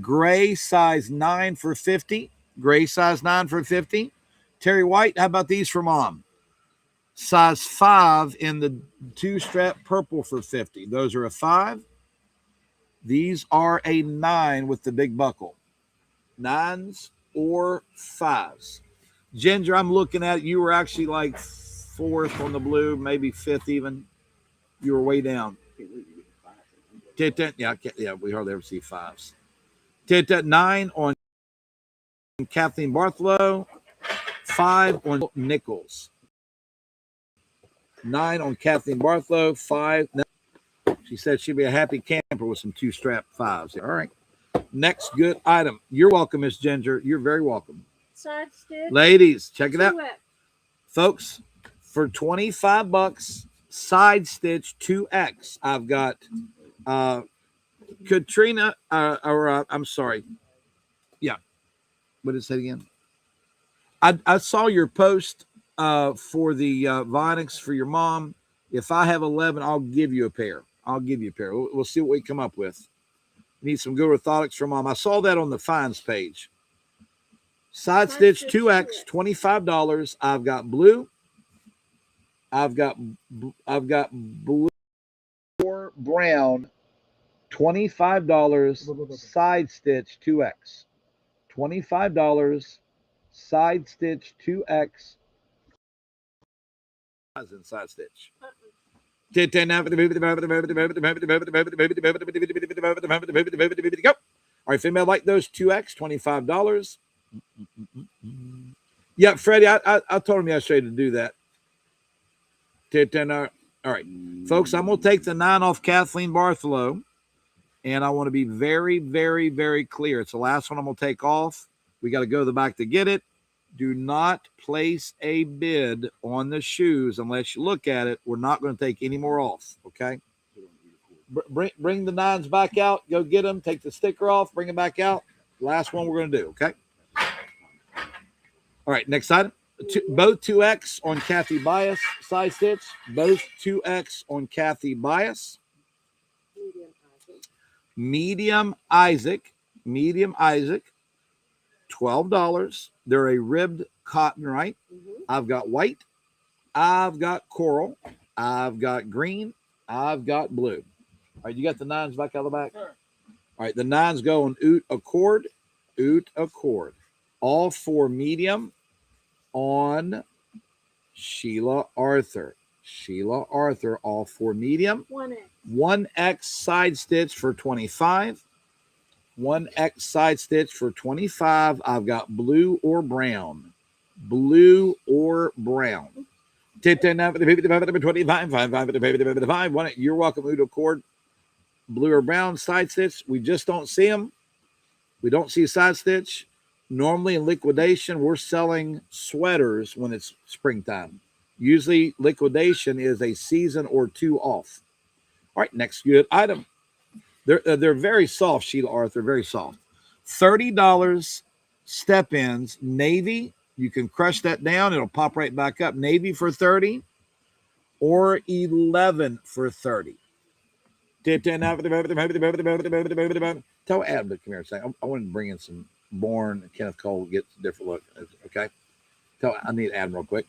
Gray size 9 for 50. Gray size 9 for 50. Terry White, how about these for mom? Size 5 in the 2-strap purple for 50. Those are a 5. These are a 9 with the big buckle. 9s or 5s. Ginger, I'm looking at it. You were actually like 4th on the blue, maybe 5th even. You were way down. Yeah, we hardly ever see 5s. 9 on Kathleen Bartholow. 5 on Nichols. 9 on Kathleen Bartholow. 5. No, she said she'd be a happy camper with some 2-strap 5s. All right. Next good item. You're welcome, Miss Ginger. You're very welcome. Side stitch. Ladies, check it out. 2X. Folks, for $25, side stitch 2X. I've got Katrina, I'm sorry. Yeah. What did it say again? I saw your post for the Vonix for your mom. If I have 11, I'll give you a pair. We'll see what we come up with. Need some good orthotics for mom. I saw that on the finds page. Side stitch 2X, $25. I've got blue. I've got blue or brown, $25. Side stitch 2X, $25. Side stitch 2X. Side stitch. Go. All right, female, like those 2X, $25. Yeah, Freddie, I told him yesterday to do that. All right, folks, I'm going to take the 9 off Kathleen Bartholow, and I want to be very, very, very clear. It's the last one I'm going to take off. We got to go to the back to get it. Do not place a bid on the shoes unless you look at it. We're not going to take any more off, okay? Bring the 9s back out. Go get them. Take the sticker off. Bring them back out. Last one we're going to do, okay? All right, next item. Both 2X on Kathy Bias side stitch. Both 2X on Kathy Bias. Medium Isaac. $12. They're a ribbed cotton, right? Mm-hmm. I've got white. I've got coral. I've got green. I've got blue. All right, you got the 9s back out of the back? Sure. All right, the 9s go on Oot Accord. All 4 medium on Sheila Arthur. All 4 medium. 1X side stitch for 25. 1X side stitch for 25. I've got blue or brown. You're welcome, Udo Cord. Blue or brown side stitch. We just don't see them. We don't see side stitch. Normally in liquidation, we're selling sweaters when it's springtime. Usually liquidation is a season or 2 off. All right, next good item. They're very soft, Sheila Arthur, very soft. $30 step-ins, navy. You can crush that down. It'll pop right back up. Navy for 30 or 11 for 30. Tell Adam to come here and say, I want to bring in some Bourne. Kenneth Cole get a different look. Okay. I need Adam real quick.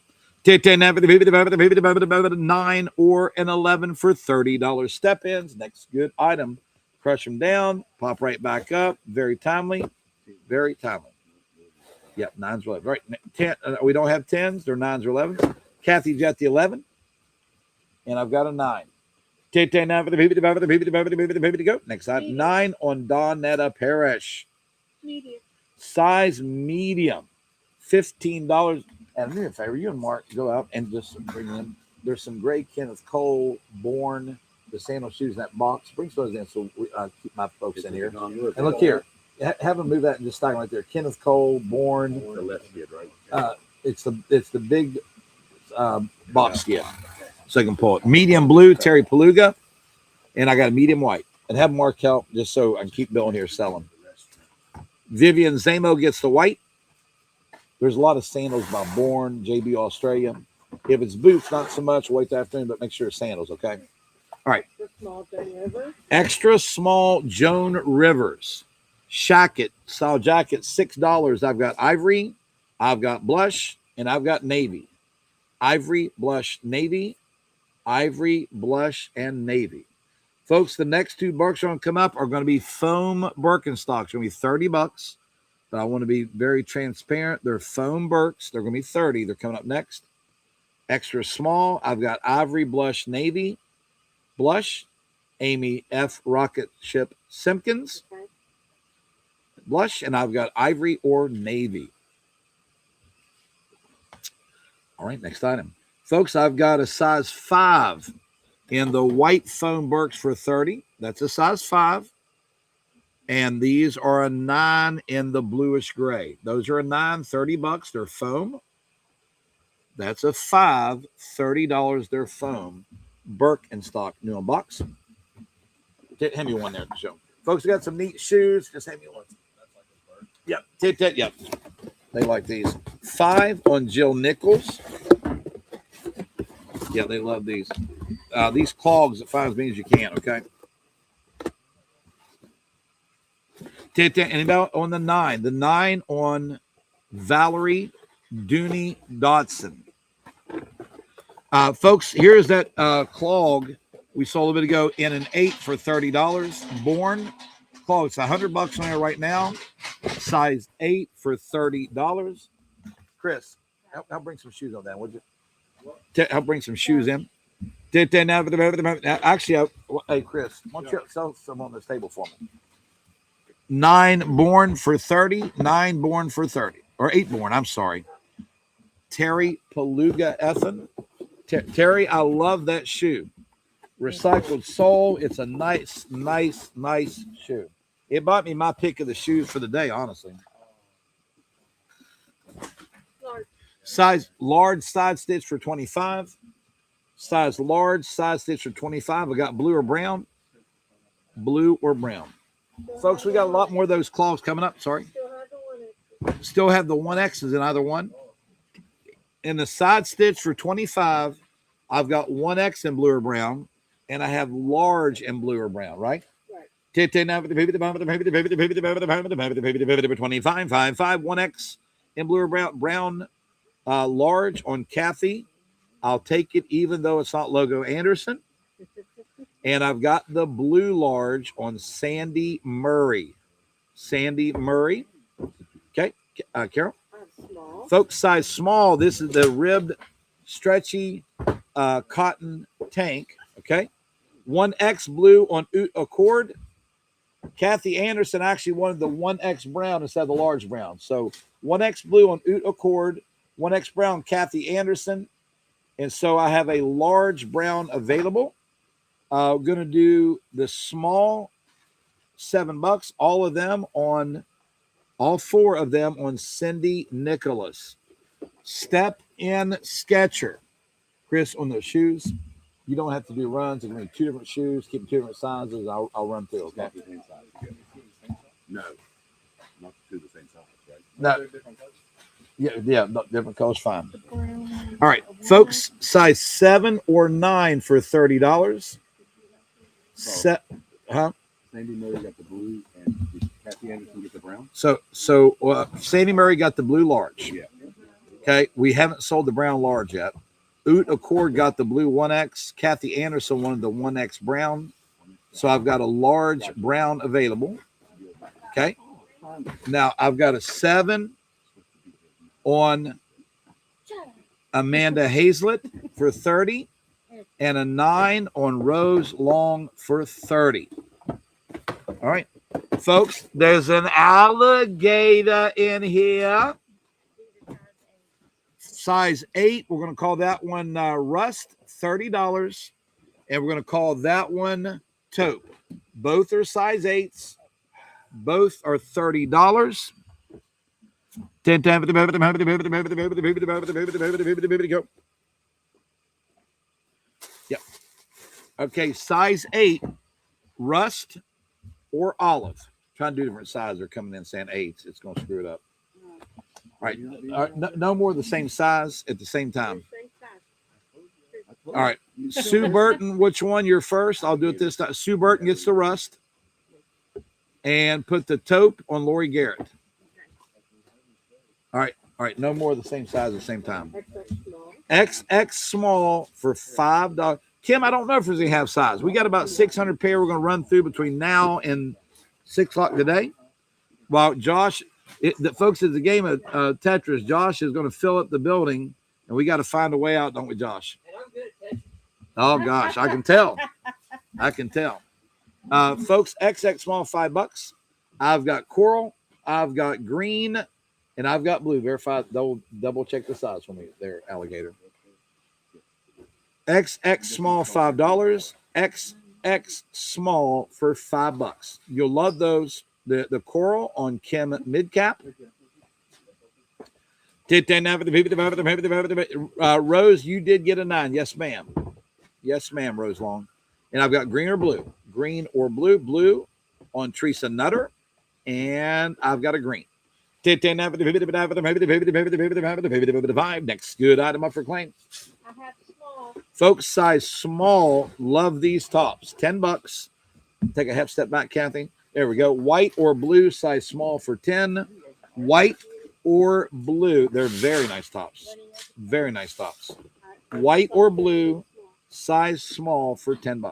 9 or an 11 for $30 step-ins. Next good item. Crush them down, pop right back up. Very timely. Yep, 9s or 11. Right. 10, we don't have 10s. They're 9s or 11s. Kathy's got the 11. And I've got a 9. Go. Next item. 9 on Donetta Parrish. Medium. Size medium. $15. And do me a favor, you and Mark go out and just bring in. There's some gray Kenneth Cole, Bourne, the sandal shoes in that box. Bring those in so we keep my folks in here. And look here. Have them move that and just stack them right there. Kenneth Cole, Bourne. The left kid, right? It's the big box skid. So I can pull it. Medium blue, Terry Paluga. And I got a medium white. And have Mark help just so I can keep Bill in here selling. Vivian Zamo gets the white. There's a lot of sandals by Bourne, JB Australia. If it's boots, not so much. Wait the afternoon, but make sure it's sandals, okay? All right. Extra small Joan Rivers. Extra small Joan Rivers. Shacket style jacket, $6. I've got ivory, I've got blush, and I've got navy. Ivory, blush, navy, ivory, blush, and navy. Folks, the next two Birks are going to come up are going to be foam Birkenstocks. They're going to be $30, but I want to be very transparent. They're foam Birks. They're going to be $30. They're coming up next. Extra small, I've got ivory, blush, navy, blush, Amy F. Rocket Ship Simpkins, blush, and I've got ivory or navy. All right, next item. Folks, I've got a size 5 in the white foam Birks for $30. That's a size 5. And these are a 9 in the bluish gray. Those are a 9, $30. They're foam. That's a 5, $30. They're foam. Birkenstock, new in box. Hand me one there to show. Folks, we got some neat shoes. Just hand me one. Yep. Yep. They like these. 5 on Jill Nichols. Yeah, they love these. These clogs at 5 means you can, okay? And about on the 9. The 9 on Valerie Dooney Dodson. Folks, here's that clog we saw a little bit ago in an 8 for $30. Born clog. It's $100 on there right now. Size 8 for $30. Chris, help bring some shoes on that, would you? Help bring some shoes in. Actually, hey, Chris, why don't you sell some on this table for me? 9 born for 30. 9 born for 30. Or 8 born, I'm sorry. Terry Paluga Ethan. Terry, I love that shoe. Recycled sole. It's a nice shoe. It bought me my pick of the shoes for the day, honestly. Size large side stitch for $25. Size large side stitch for $25. I got blue or brown. Blue or brown. Folks, we got a lot more of those clogs coming up. Sorry. Still have the 1Xs in either one. In the side stitch for $25, I've got 1X in blue or brown, and I have large in blue or brown, right? Right. 25, 1X in blue or brown, large on Kathy. I'll take it even though it's not logo Anderson. And I've got the blue large on Sandy Murray. Sandy Murray. Okay, Carol? Small. Folks, size small. This is the ribbed, stretchy cotton tank. Okay, 1X blue on Oot Accord. Kathy Anderson actually wanted the 1X brown instead of the large brown. So 1X blue on Oot Accord, 1X brown Kathy Anderson. And so I have a large brown available. I'm going to do the small $7. All 4 of them on Cindy Nicholas. Step in Sketcher. Chris, on those shoes, you don't have to do runs. I'm going to 2 different shoes, keep them 2 different sizes. I'll run through, okay? Not the same size. No. Not the same size, right? No. Yeah, different colors, fine. All right, folks, size 7 or 9 for $30. Sandy Murray got the blue, and did Kathy Anderson get the brown? So Sandy Murray got the blue large. Yeah. Okay, we haven't sold the brown large yet. Oot Accord got the blue 1X. Kathy Anderson wanted the 1X brown. So I've got a large brown available. Okay. Now I've got a 7 on Amanda Hazlett for 30 and a 9 on Rose Long for 30. All right, folks, there's an alligator in here. Size 8. We're going to call that one Rust, $30. And we're going to call that one Taupe. Both are size 8s. Both are $30. Go. Yep. Okay, size 8, Rust or olive. Trying to do different sizes. They're coming in saying 8s. It's going to screw it up. All right. No more of the same size at the same time. All right. Sue Burton, which one? You're first. I'll do it this time. Sue Burton gets the Rust. and put the taupe on Lori Garrett. All right. No more of the same size at the same time. XX small for $5. Kim, I don't know if there's any half size. We got about 600 pair we're going to run through between now and 6 o'clock today. While Josh, folks, it's a game of Tetris. Josh is going to fill up the building, and we got to find a way out, don't we, Josh? Oh, gosh, I can tell. Folks, XX small, $5. I've got coral, I've got green, and I've got blue. Verify, double check the size for me there, alligator. XX small, $5. XX small for $5. You'll love those. The coral on Kim mid cap. Rose, you did get a 9. Yes, ma'am. Yes, ma'am, Rose Long. And I've got green or blue. Green or blue. Blue on Teresa Nutter. And I've got a green. Next good item up for claim. I have small. Folks, size small. Love these tops. $10. Take a half step back, Kathy. There we go. White or blue, size small for 10. White or blue. They're very nice tops. Very nice tops. White or blue, size small for $10.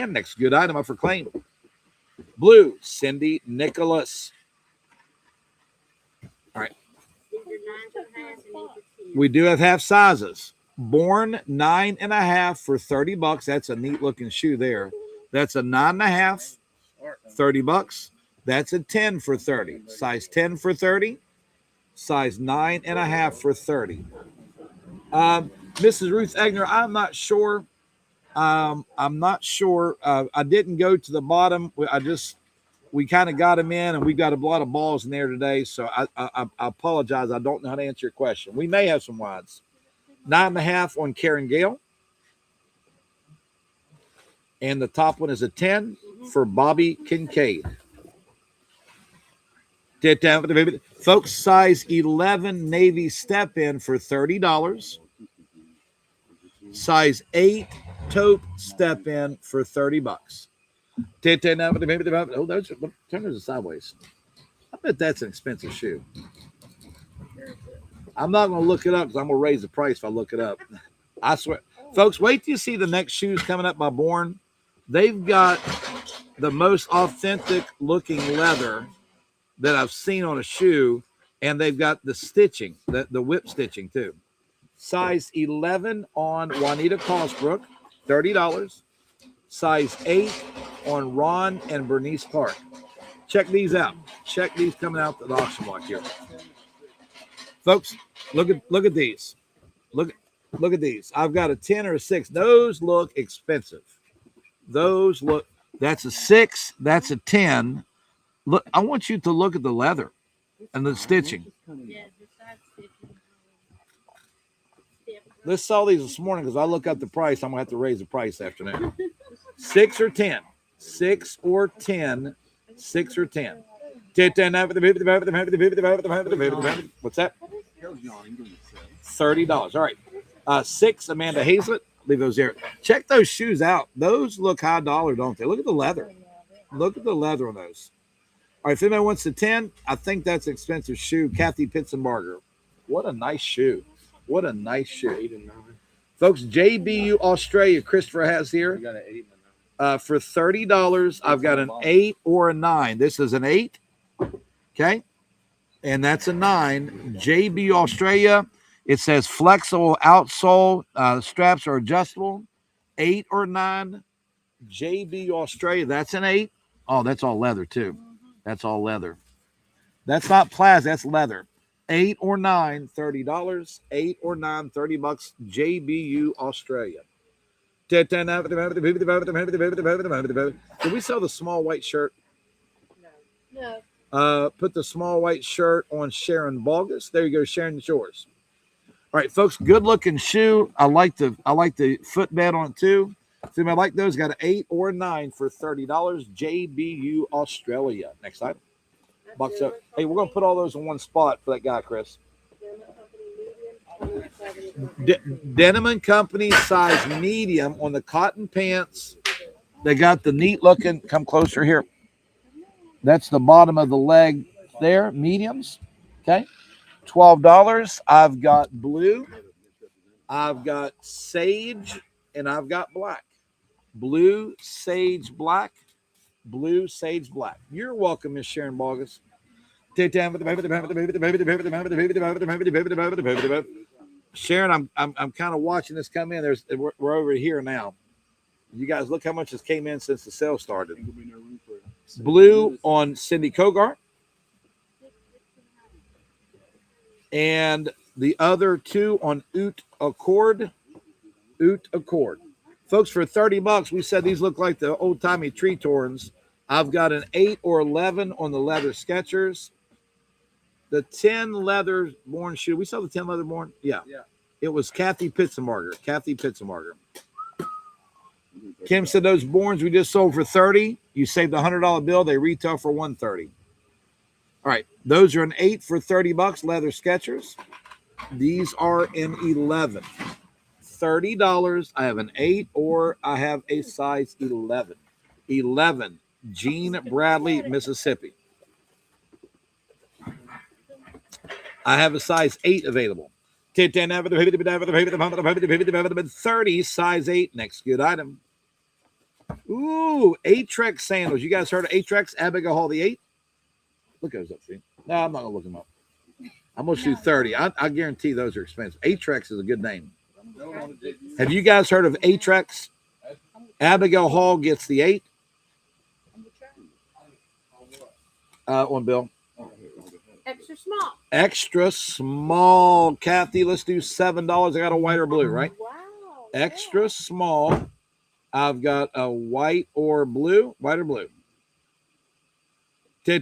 Next good item up for claim. Blue, Cindy Nicholas. All right. We do have half sizes. Born 9.5 for $30. That's a neat looking shoe there. That's a 9.5, $30. That's a 10 for 30. Size 10 for 30. Size 9.5 for 30. Mrs. Ruth Egner, I'm not sure. I didn't go to the bottom. We kind of got them in, and we got a lot of balls in there today. So I apologize. I don't know how to answer your question. We may have some wides. 9.5 on Karen Gale. And the top one is a 10 for Bobby Kincaid. Folks, size 11 Navy step in for $30. Size 8 taupe step in for $30. Oh, turn those sideways. I bet that's an expensive shoe. I'm not going to look it up because I'm going to raise the price if I look it up. I swear. Folks, wait till you see the next shoes coming up by Bourne. They've got the most authentic looking leather that I've seen on a shoe, and they've got the stitching, the whip stitching too. Size 11 on Juanita Cosbrook, $30. Size 8 on Ron and Bernice Park. Check these out. Check these coming out the auction block here. Folks, look at these. Look at these. I've got a 10 or a 6. Those look expensive. That's a 6, that's a 10. Look, I want you to look at the leather and the stitching. Let's sell these this morning because I look up the price. I'm gonna have to raise the price this afternoon. 6 or 10. 6 or 10. 6 or 10. What's that? $30. All right. 6, Amanda Hazlett. Leave those there. Check those shoes out. Those look high dollar, don't they? Look at the leather. Look at the leather on those. All right, if anybody wants the 10, I think that's an expensive shoe. Kathy Pitzenbarger. What a nice shoe. What a nice shoe. 8 and 9. Folks, JBU Australia, Christopher has here. Got an 8 and 9. For $30, I've got an 8 or a 9. This is an 8. Okay. And that's a 9. JBU Australia. It says flexible outsole. Straps are adjustable. 8 or 9. JB Australia. That's an 8. Oh, that's all leather too. That's all leather. That's not plastic. That's leather. 8 or 9, $30. 8 or 9, $30. JBU Australia. Did we sell the small white shirt? No. Put the small white shirt on Sharon Bogus. There you go, Sharon. It's yours. All right, folks. Good looking shoe. I like the footbed on it too. So I like those. Got an 8 or 9 for $30. JBU Australia. Next item. Box up. Hey, we're gonna put all those in one spot for that guy, Chris. Denim and Company size medium on the cotton pants. They got the neat looking. Come closer here. That's the bottom of the leg there. Mediums. Okay. $12. I've got blue. I've got sage, and I've got black. Blue, sage, black. Blue, sage, black. You're welcome, Miss Sharon Bogus. Sharon, I'm kind of watching this come in. We're over here now. You guys look how much this came in since the sale started. Blue on Cindy Kogar. And the other two on Oot Accord. Oot Accord. Folks, for $30, we said these look like the old-timey tree torns. I've got an 8 or 11 on the leather Skechers. The 10 leather born shoe. We saw the 10 leather born? Yeah. It was Kathy Pitzenbarger. Kim said those Borns we just sold for $30. You saved the $100 bill. They retail for $130. All right. Those are an 8 for $30, leather Skechers. These are an 11. $30. I have an 8 or I have a size 11. 11. Gene Bradley, Mississippi. I have a size 8 available. 30, size 8. Next good item. Ooh, 8-Trex sandals. You guys heard of 8-Trex? Abigail Hall, the 8? Look those up, see? No, I'm not going to look them up. I'm going to do 30. I guarantee those are expensive. 8-Trex is a good name. Have you guys heard of 8-Trex? Abigail Hall gets the 8. On Bill. Extra small. Extra small. Kathy, let's do $7. I got a white or blue, right? Wow. Extra small. I've got a white or blue. White or blue. Go.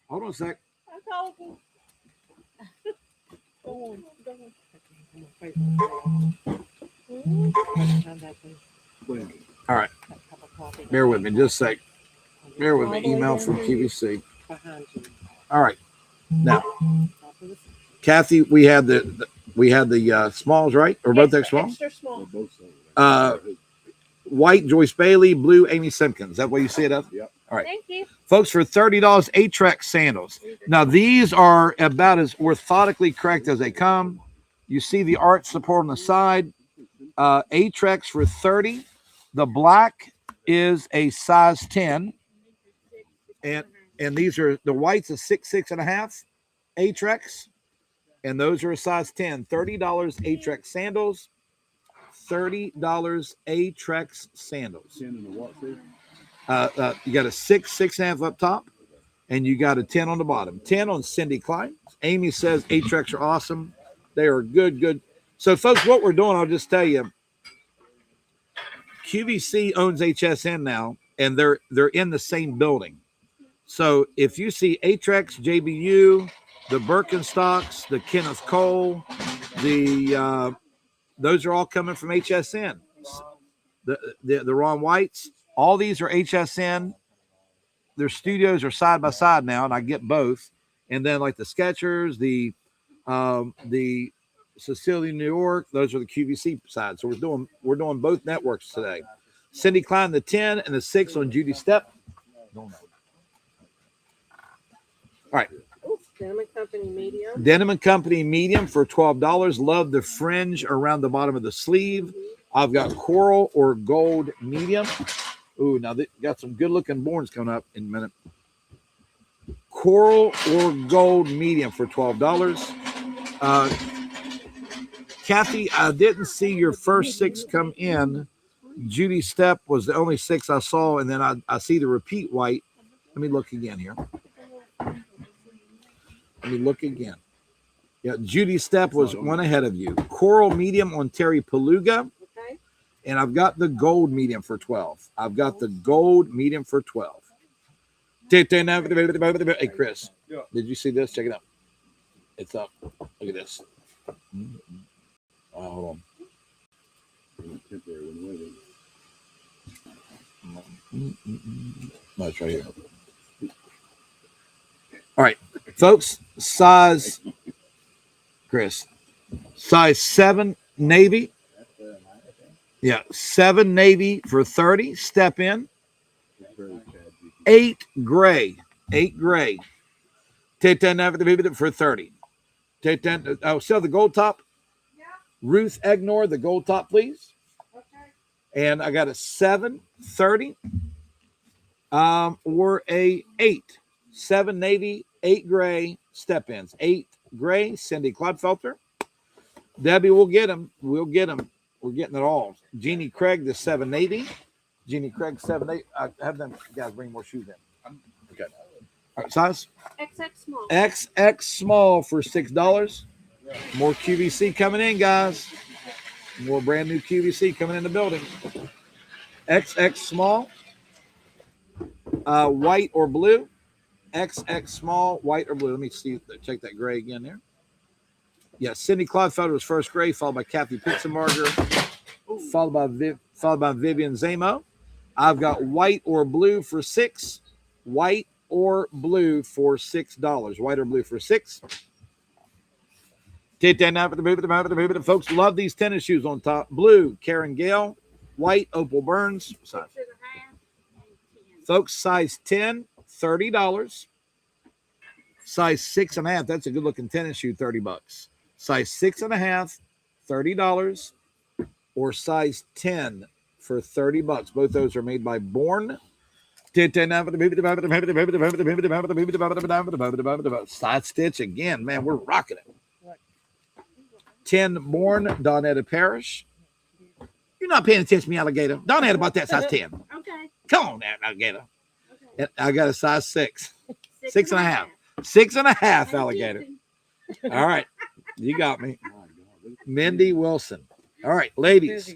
Hold on a sec. I'm talking. Go on. All right. Bear with me just a sec. Bear with me. Email from QVC. All right. Now, Kathy, we had the smalls, right? Or both extra small? Extra small. White Joyce Bailey, blue Amy Simpkins. Is that what you see it as? Yep. All right. Thank you. Folks, for $30, 8-Trex sandals. Now, these are about as orthotically correct as they come. You see the art support on the side. 8-Trex for $30. The black is a size 10. And these are the whites is 6, 6.5 8-Trex. And those are a size 10. $30 8-Trex sandals. $30 8-Trex sandals. You got a 6, 6.5 up top, and you got a 10 on the bottom. 10 on Cindy Klein. Amy says 8-Trex are awesome. They are good. So, folks, what we're doing, I'll just tell you, QVC owns HSN now, and they're in the same building. So if you see 8-Trex, JBU, the Birkenstocks, the Kenneth Cole, those are all coming from HSN. The Ron Whites, all these are HSN. Their studios are side by side now, and I get both. And then like the Skechers, the Cecilia, New York, those are the QVC side. So we're doing both networks today. Cindy Klein, the 10 and the 6 on Judy Step. All right. Denim and Company medium. Denim and Company medium for $12. Love the fringe around the bottom of the sleeve. I've got coral or gold medium. Ooh, now they got some good looking Borns coming up in a minute. Coral or gold medium for $12. Kathy, I didn't see your first 6 come in. Judy Step was the only 6 I saw, and then I see the repeat white. Let me look again here. Let me look again. Yeah, Judy Step was one ahead of you. Coral medium on Terry Paluga. Okay. And I've got the gold medium for 12. I've got the gold medium for 12. Hey, Chris, did you see this? Check it out. It's up. Look at this. Hold on. Temporary one, No, it's right here. All right, folks. Size, Chris. Size 7 Navy. Yeah, 7 Navy for 30. Step in. 8 gray. 8 gray. Take 10 for 30. Take 10. Oh, sell the gold top. Ruth Egnor, the gold top, please. And I got a 730. Or a 8. 7 Navy, 8 gray. Step ins. 8 gray. Cindy Clodfelter. Debbie, we'll get them. We'll get them. We're getting it all. Jeannie Craig, the 780. Jeannie Craig, 780. I have them guys bring more shoes in. Okay. All right, size? XX small. XX small for $6. More QVC coming in, guys. More brand new QVC coming in the building. XX small. White or blue. XX small, white or blue. Let me see. Check that gray again there. Yeah, Cindy Clodfelder was first gray, followed by Kathy Pitzenbarger, followed by Vivian Zamo. I've got white or blue for $6. White or blue for $6. White or blue for $6. The folks love these tennis shoes on top. Blue, Karen Gale. White, Opal Burns. Folks, size 10, $30. Size 6.5. That's a good looking tennis shoe, $30. Size 6.5, $30, or size 10 for $30. Both those are made by Born. Side stitch again, man. We're rocking it. 10 Born, Donetta Parrish. You're not paying attention to me, alligator. Donetta about that size 10. Okay. Come on, alligator. Okay. I got a size 6, 6.5, 6.5, alligator. All right. You got me. Mindy Wilson. All right, ladies,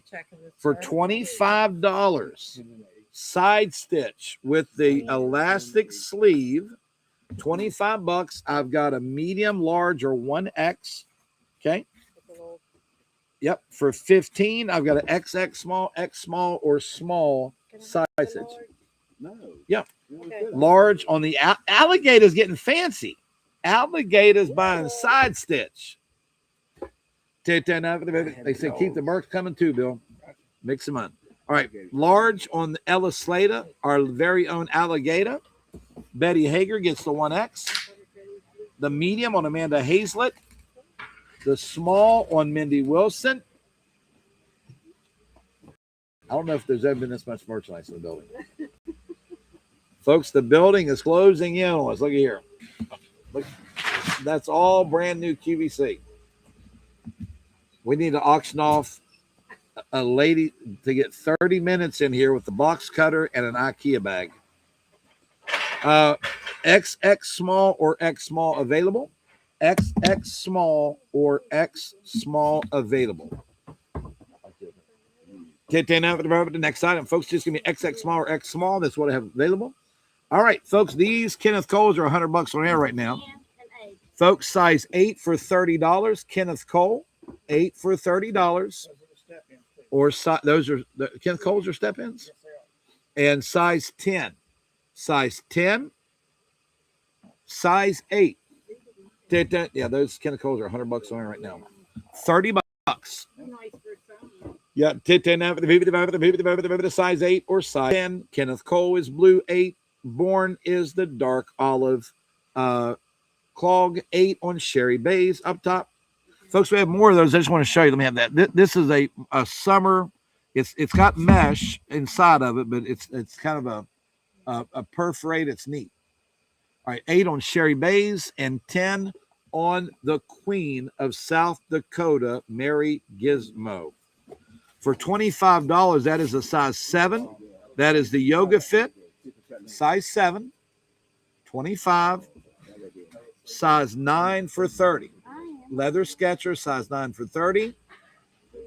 for $25, side stitch with the elastic sleeve, $25. I've got a medium, large, or 1X. Okay. Yep. For $15, I've got an XX small, X small, or small side stitch. No. Yep. Okay. Large on the alligator's getting fancy. Alligator's buying side stitch. They say keep the Burks coming too, Bill. Mix them up. All right. Large on Ella Slater, our very own alligator. Betty Hager gets the 1X. The medium on Amanda Hazlett. The small on Mindy Wilson. I don't know if there's ever been this much merchandise in the building. Folks, the building is closing in on us. Look at here. Look, that's all brand new QVC. We need to auction off a lady to get 30 minutes in here with the box cutter and an IKEA bag. XX small or X small available. XX small or X small available. Okay, now for the next item, folks. Just give me XX small or X small. That's what I have available. All right, folks. These Kenneth Coles are $100 on air right now. Folks, size 8 for $30. Kenneth Cole, 8 for $30. Or those are the Kenneth Coles are step-ins. And size 10. Size 10. Size 8. Yeah, those Kenneth Coles are $100 on air right now. $30. Yeah, size 8 or size 10. Kenneth Cole is blue 8. Born is the dark olive. Clog 8 on Sherry Bays up top. Folks, we have more of those. I just want to show you. Let me have that. This is a summer. It's got mesh inside of it, but it's kind of a perforate. It's neat. All right, 8 on Sherry Bays and 10 on the Queen of South Dakota, Mary Gizmo. For $25, that is a size 7. That is the Yoga Fit, size 7. 25. Size 9 for 30. Leather Sketcher, size 9 for 30.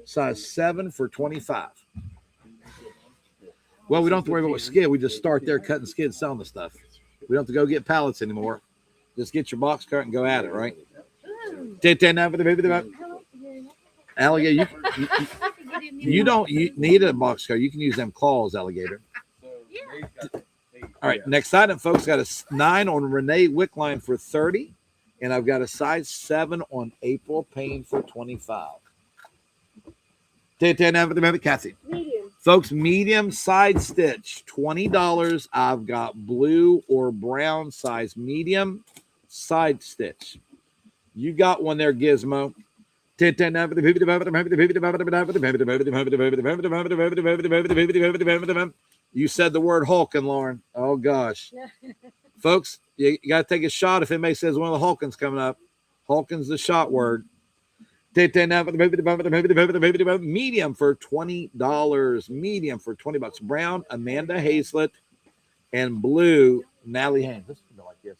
Size 7 for 25. Well, we don't have to worry about what skid. We just start there cutting skid, selling the stuff. We don't have to go get pallets anymore. Just get your box cart and go at it, right? Alligator, You don't need a box coat. You can use them claws, alligator. All right, next item, folks. Got a 9 on Renee Wickline for 30, and I've got a size 7 on April Payne for 25. Kathy. Medium. Folks, medium side stitch, $20. I've got blue or brown size medium side stitch. You got one there, Gizmo. You said the word Hulkin, Lauren. Oh, gosh. Folks, you got to take a shot if anybody says one of the Hulkins coming up. Hulkin's the shot word. Medium for $20. Medium for $20. Brown, Amanda Hazlett, and blue, Natalie Haynes. This is like this.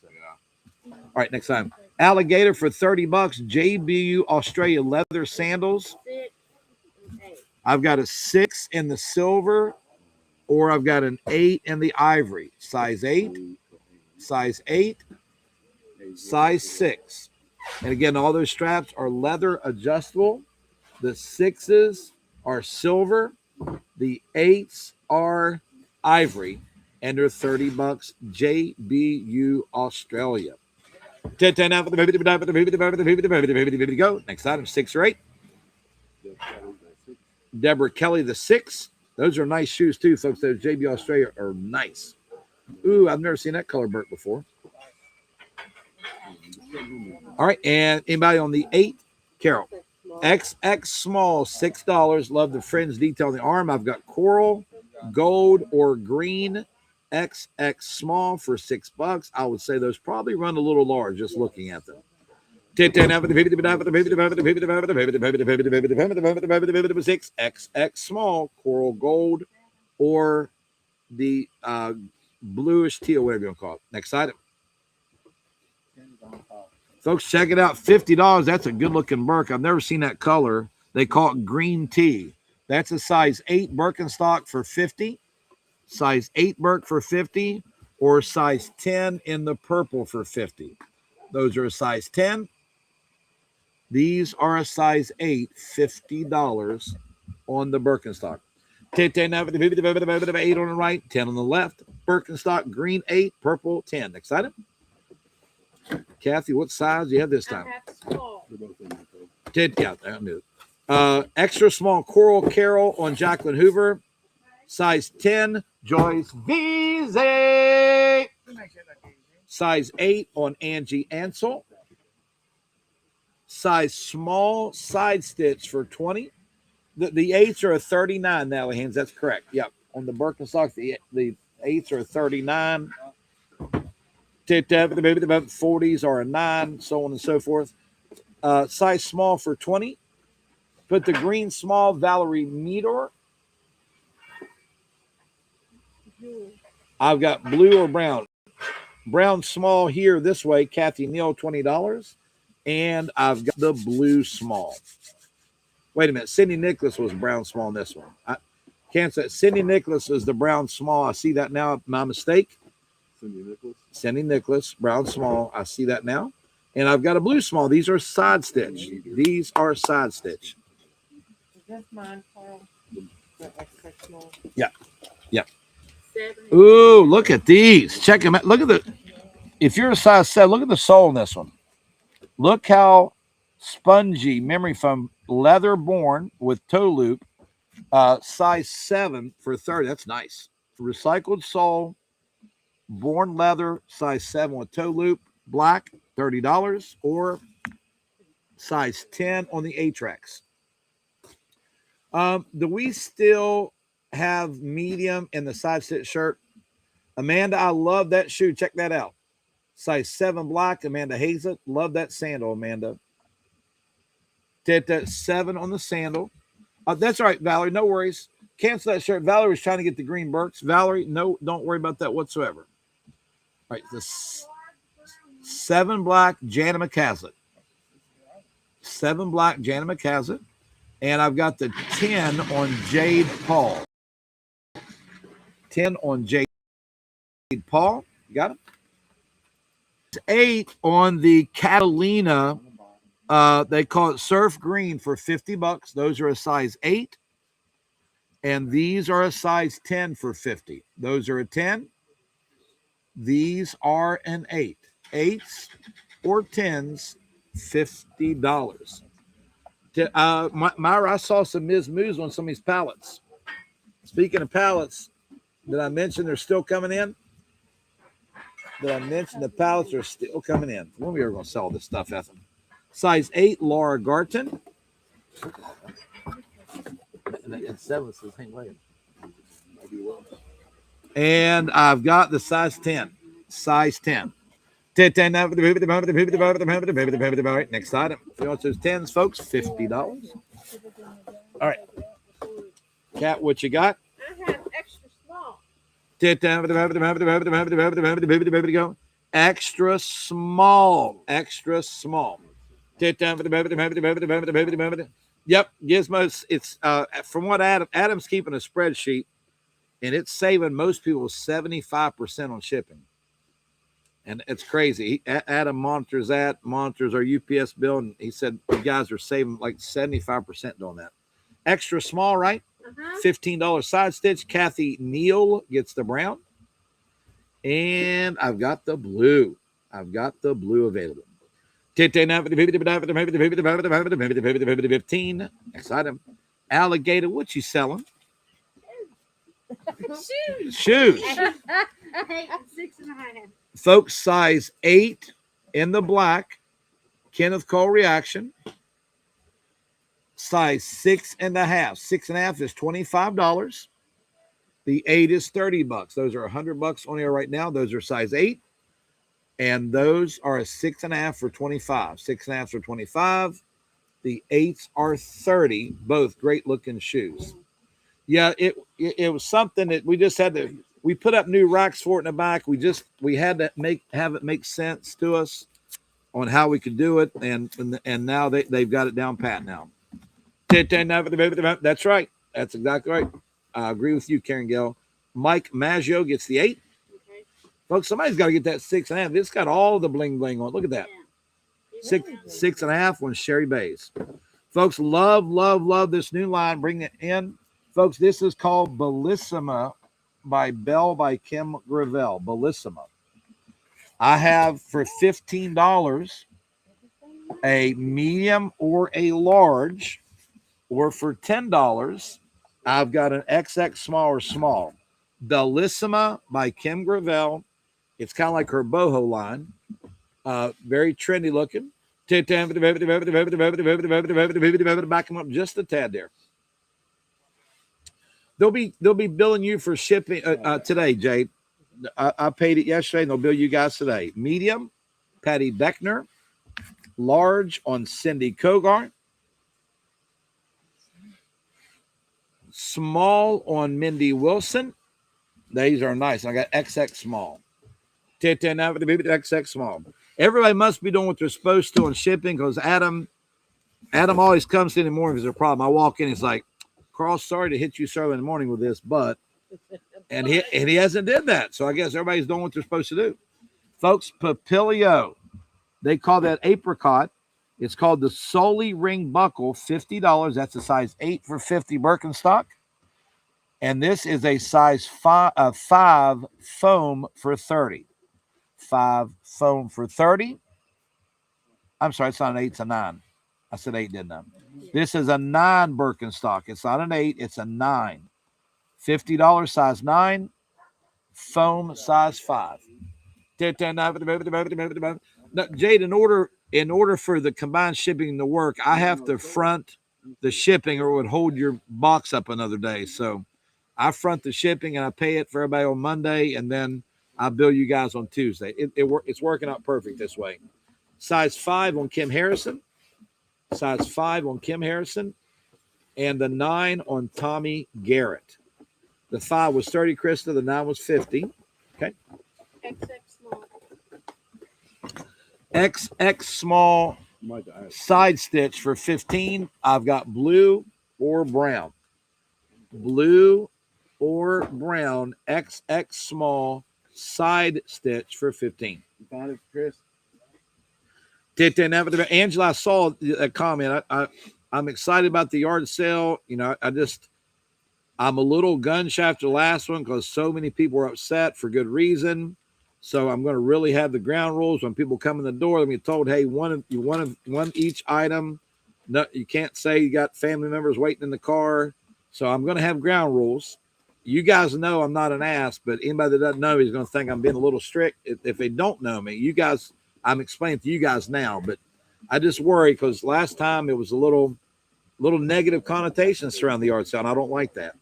All right, next time. Alligator for $30. JBU Australia leather sandals. 6 and 8. I've got a 6 in the silver, or I've got an 8 in the ivory. Size 8, size 8, size 6. And again, all those straps are leather adjustable. The 6s are silver. The 8s are ivory. And they're $30. JBU Australia. Go. Next item, 6 or 8. Deborah Kelly, the 6. Those are nice shoes too, folks. Those JB Australia are nice. Ooh, I've never seen that color burnt before. All right, and anybody on the 8? Carol. XX small, $6. Love the fringe detail on the arm. I've got coral, gold, or green. XX small for $6. I would say those probably run a little large just looking at them. 6XX small, coral gold, or the bluish teal, whatever you want to call it. Next item. Folks, check it out. $50. That's a good looking Burke. I've never seen that color. They call it green tea. That's a size 8 Birkenstock for $50. Size 8 Burke for $50, or size 10 in the purple for $50. Those are a size 10. These are a size 8, $50 on the Birkenstock. 8 on the right, 10 on the left. Birkenstock, green 8, purple 10. Next item. Kathy, what size do you have this time? I have small. Extra small coral Carol on Jacqueline Hoover. Size 10, Joyce Beasley. Size 8 on Angie Ansel. Size small side stitch for 20. The 8s are a 39, Natalie Haynes. That's correct. Yep. On the Birkenstock, the 8s are a 39. 40s are a 9, so on and so forth. Size small for 20. Put the green small, Valerie Meador. I've got blue or brown. Brown small here this way, Kathy Neal, $20. And I've got the blue small. Wait a minute. Cindy Nicholas was brown small in this one. I can't say Cindy Nicholas is the brown small. I see that now. My mistake. Cindy Nicholas, brown small. I see that now. And I've got a blue small. These are side stitch. These are side stitch. Is this mine, Carl? The extra small. Yeah. Yeah. 7. Ooh, look at these. Check them out. Look at if you're a size 7, look at the sole in this one. Look how spongy memory foam leather born with toe loop. Size 7 for 30. That's nice. Recycled sole, born leather, size 7 with toe loop, black, $30, or size 10 on the Atrax. Do we still have medium in the side stitch shirt? Amanda, I love that shoe. Check that out. Size 7 black, Amanda Hazlett. Love that sandal, Amanda. Did that 7 on the sandal. That's all right, Valerie. No worries. Cancel that shirt. Valerie was trying to get the green Birks. Valerie, no, don't worry about that whatsoever. All right, the 7 black, Jana McCaslett. 7 black, Jana McCaslett. And I've got the 10 on Jade Paul. 10 on Jade Paul. You got it? 8 on the Catalina. They call it surf green for $50. Those are a size 8. And these are a size 10 for 50. Those are a 10. These are an 8. 8s or 10s, $50. Myra, I saw some Ms. Moves on some of these pallets. Speaking of pallets, did I mention they're still coming in? Did I mention the pallets are still coming in? When we are going to sell this stuff, Ethan? Size 8, Laura Garton. And 7 says Hank Williams. And I've got the size 10. Size 10. Next item. If you want those 10s, folks, $50. All right. Kat, what you got? I have extra small. Extra small. Extra small. Yep, Gizmos. It's from what Adam's keeping a spreadsheet, and it's saving most people 75% on shipping. And it's crazy. Adam monitors our UPS bill, and he said you guys are saving like 75% doing that. Extra small, right? $15 side stitch. Kathy Neal gets the brown. And I've got the blue. I've got the blue available. 15. Next item. Alligator, what you selling? Shoes. 6.5. Folks, size 8 in the black. Kenneth Cole reaction. Size 6.5. 6.5 is $25. The 8 is $30. Those are $100 on here right now. Those are size 8. And those are a 6.5 for $25. 6.5 for $25. The 8s are $30. Both great looking shoes. Yeah, it was something that we just had to. We put up new racks for it in the back. We had to have it make sense to us on how we could do it, and now they've got it down pat now. That's right. That's exactly right. I agree with you, Karen Gill. Mike Maggio gets the 8. Okay. Folks, somebody's got to get that 6.5. It's got all the bling bling on. Look at that. 6.5 on Sherry Bays. Folks, love this new line. Bring it in. Folks, this is called Bellissima by Kim Gravel. Bellissima. I have for $15 a medium or a large, or for $10, I've got an XX small or small. Bellissima by Kim Gravel. It's kind of like her boho line. Very trendy looking. Back them up just a tad there. They'll be billing you for shipping today, Jade. I paid it yesterday, and they'll bill you guys today. Medium, Patty Beckner. Large on Cindy Kogar. Small on Mindy Wilson. These are nice. I got XX small. XX small. Everybody must be doing what they're supposed to on shipping, because Adam always comes in the morning. There's a problem. I walk in, he's like, Carl, sorry to hit you so in the morning with this, but and he hasn't did that. So I guess everybody's doing what they're supposed to do. Folks, Papilio. They call that apricot. It's called the Soli Ring Buckle, $50. That's a size 8 for 50 Birkenstock. And this is a size 5 foam for 30. 5 foam for 30. I'm sorry, it's not an 8, it's a 9. I said 8, didn't I? This is a 9 Birkenstock. It's not an 8, it's a 9. $50 size 9. Foam size 5. Now, Jade, in order for the combined shipping to work, I have to front the shipping, or it would hold your box up another day. So I front the shipping and I pay it for everybody on Monday, and then I bill you guys on Tuesday. It's working out perfect this way. Size 5 on Kim Harrison. Size 5 on Kim Harrison. And the 9 on Tommy Garrett. The 5 was 30, Krista. The 9 was 50. Okay. XX small. XX small side stitch for 15. I've got blue or brown. Blue or brown XX small side stitch for 15. You found it, Chris? Angela, I saw a comment. I'm excited about the yard sale. You know, I'm a little gun shy after the last one because so many people were upset for good reason. So I'm going to really have the ground rules when people come in the door. They'll be told, hey, one each item. No, you can't say you got family members waiting in the car. So I'm going to have ground rules. You guys know I'm not an ass, but anybody that doesn't know me is going to think I'm being a little strict. If they don't know me, you guys, I'm explaining to you guys now, but I just worry because last time it was a little negative connotations around the yard sale, and I don't like that.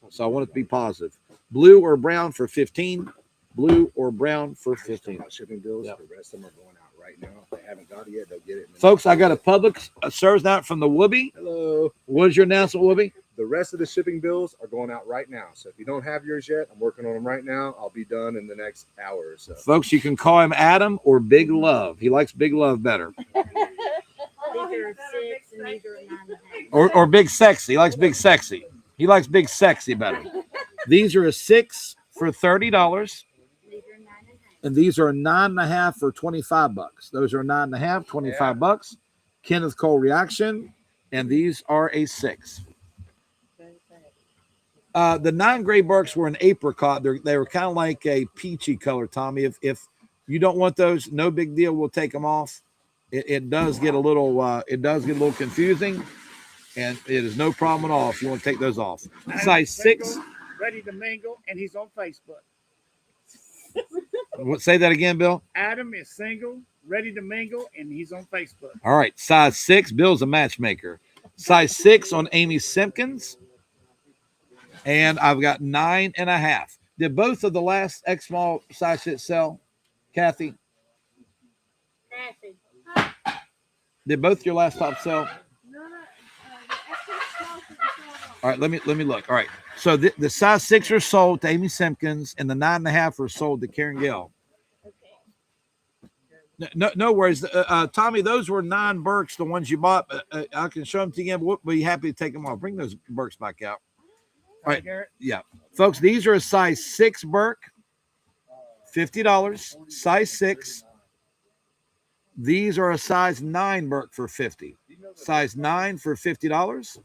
So I want it to be positive. Blue or brown for 15. Blue or brown for 15. Shipping bills. Yep. The rest of them are going out right now. If they haven't got it yet, they'll get it. Folks, I got a public service now from the Whoopi. Hello. What is your announcement, Whoopi? The rest of the shipping bills are going out right now. So if you don't have yours yet, I'm working on them right now. I'll be done in the next hour or so. Folks, you can call him Adam or Big Love. He likes Big Love better. Oh, These are he's better, 6 big and these are sexy. 9.5. Or Big Sexy. He likes Big Sexy. He likes Big Sexy better. These are a 6 for $30. These are 9.5. And these are 9.5 for $25. Those are 9.5, $25. Kenneth Cole Reaction. And these are a 6. The 9 gray Burks were an apricot. They were kind of like a peachy color, Tommy. If you don't want those, no big deal. We'll take them off. It does get a little confusing, and it is no problem at all if you want to take those off. Size 6. Ready to mingle, and he's on Facebook. Say that again, Bill. Adam is single, ready to mingle, and he's on Facebook. All right, size 6. Bill's a matchmaker. Size 6 on Amy Simpkins. And I've got 9.5. Did both of the last X small size fit sell, Kathy? Nasty. Did both your last top sell? No, the extra small for the small. All right, let me look. All right, so the size 6 are sold to Amy Simpkins, and the 9.5 are sold to Karen Gill. No worries, Tommy. Those were 9 Burks, the ones you bought. I can show them to you again. But we'll be happy to take them off. Bring those Burks back out. All right, yeah, folks. These are a size 6 Burke, $50. Size 6. These are a size 9 Burke for $50. Size 9 for $50.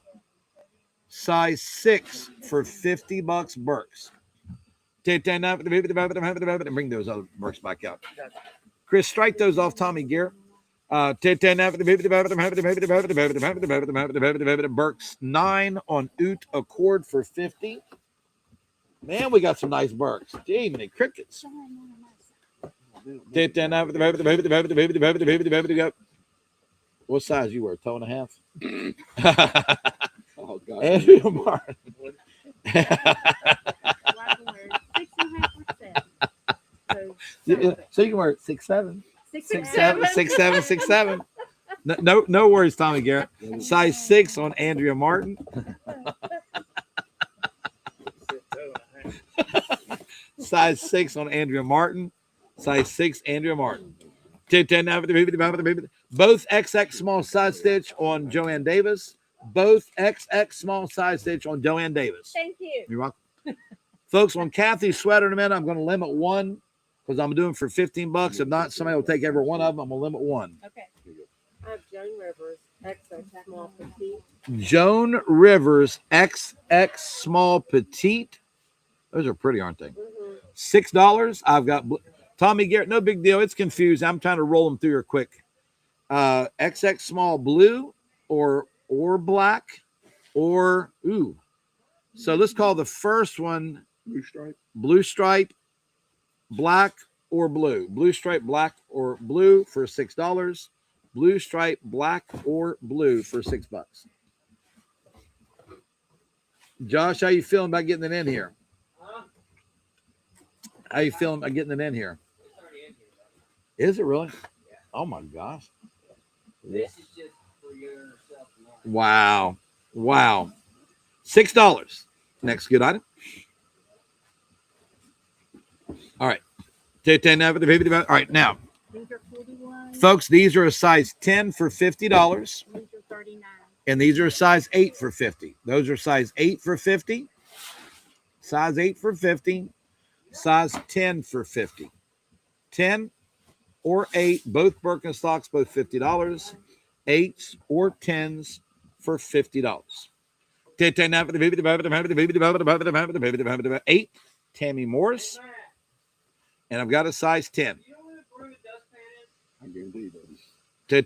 Size 6 for $50 Burks. And bring those other Burks back out. Chris, strike those off, Tommy Gear. Burks 9 on Oot Accord for $50. Man, we got some nice Burks. Gee, many crickets. What size you wear? 2.5? Oh, God. Andrea Martin. 6.5%. So you can wear 6'7". 6'7". 6'7". No worries, Tommy Garrett. Size 6 on Andrea Martin. Size 6 on Andrea Martin. Size 6 Andrea Martin. Both XX small side stitch on Joanne Davis. Both XX small side stitch on Joanne Davis. Thank you. You're welcome. Folks, on Kathy's sweater in a minute, I'm going to limit one because I'm doing for $15. If not, somebody will take every one of them. I'm going to limit one. Okay. I have Joan Rivers, XX small petite. Joan Rivers XX small petite. Those are pretty, aren't they? Mm-hmm. $6. I've got Tommy Garrett. No big deal. It's confused. I'm trying to roll them through here quick. XX small blue or black or ooh. So let's call the first one blue stripe, black or blue. Blue stripe, black or blue for $6. Blue stripe, black or blue for $6. Josh, how you feeling about getting it in here? How you feeling about getting it in here? Is it really? Oh my gosh. This is just for yourself. Wow. $6. Next good item. All right. All right, now. These are 41. Folks, these are a size 10 for $50. These are 39. And these are a size 8 for $50. Those are size 8 for $50. Size 8 for $50. Size 10 for $50. 10 or 8, both Birkenstocks, both $50. 8s or 10s for $50. 8, Tammy Morris. And I've got a size 10. You know where the broom and dustpan is? I guarantee you, buddy. Go.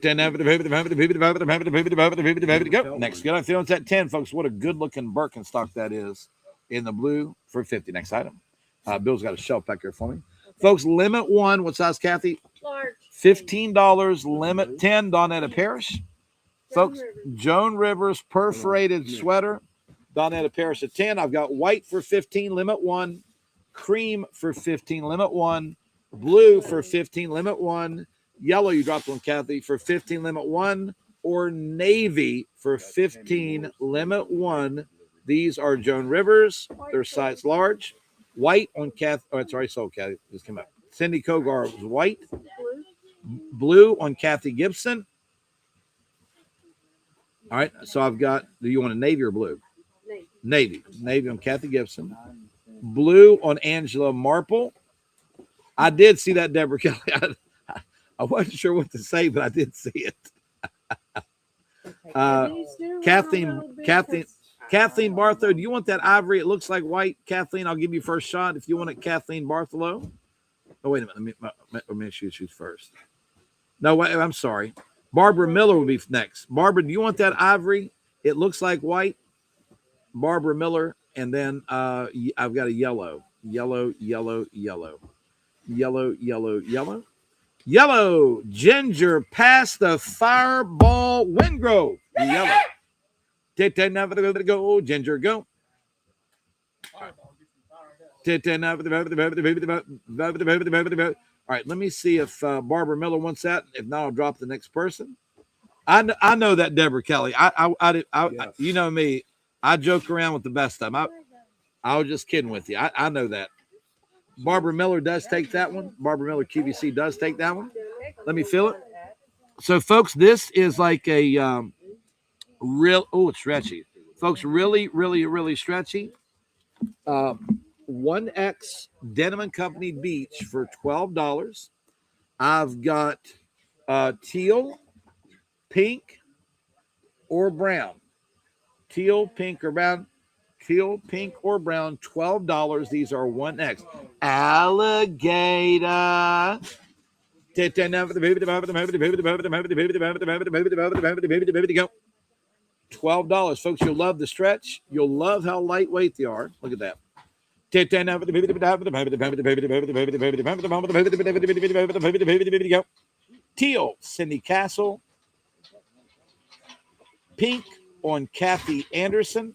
Next, good. I'm feeling it's at 10, folks. What a good looking Birkenstock that is in the blue for 50. Next item. Bill's got a shelf back here for me. Folks, limit 1. What size, Kathy? Large. $15. Limit 10. Donetta Parrish. Folks, Joan Rivers perforated sweater. Donetta Parrish at 10. I've got white for 15. Limit 1. Cream for 15. Limit 1. Blue for 15. Limit 1. Yellow, you dropped one, Kathy, for 15, limit 1, or navy for 15, limit 1. These are Joan Rivers. They're size large. White on Kathy. Oh, it's already sold, Kathy. Just came out. Cindy Kogar was white. Blue on Kathy Gibson. All right, so I've got, do you want a navy or blue? Navy. Navy on Kathy Gibson. Blue on Angela Marple. I did see that, Deborah Kelly. I wasn't sure what to say, but I did see it. Kathleen Bartho, do you want that ivory? It looks like white. Kathleen, I'll give you first shot if you want it. Kathleen Bartholow. Oh, wait a minute. Let me shoot first. No, wait, I'm sorry. Barbara Miller will be next. Barbara, do you want that ivory? It looks like white. Barbara Miller, and then I've got a yellow. Yellow, Ginger, past the Fireball Wingrove. Yellow. Go, Ginger, go. All right, let me see if Barbara Miller wants that. If not, I'll drop the next person. I know that, Deborah Kelly. You know me. I joke around with the best of them. I was just kidding with you. I know that. Barbara Miller does take that one. Barbara Miller QVC does take that one. Let me feel it. So, folks, this is like a it's stretchy. Folks, really stretchy. 1X Denim & Company Beach for $12. I've got teal, pink, or brown. Teal, pink, or brown. Teal, pink, or brown, $12. These are 1X. Alligator. $12. Folks, you'll love the stretch. You'll love how lightweight they are. Look at that. Teal, Cindy Castle. Pink on Kathy Anderson.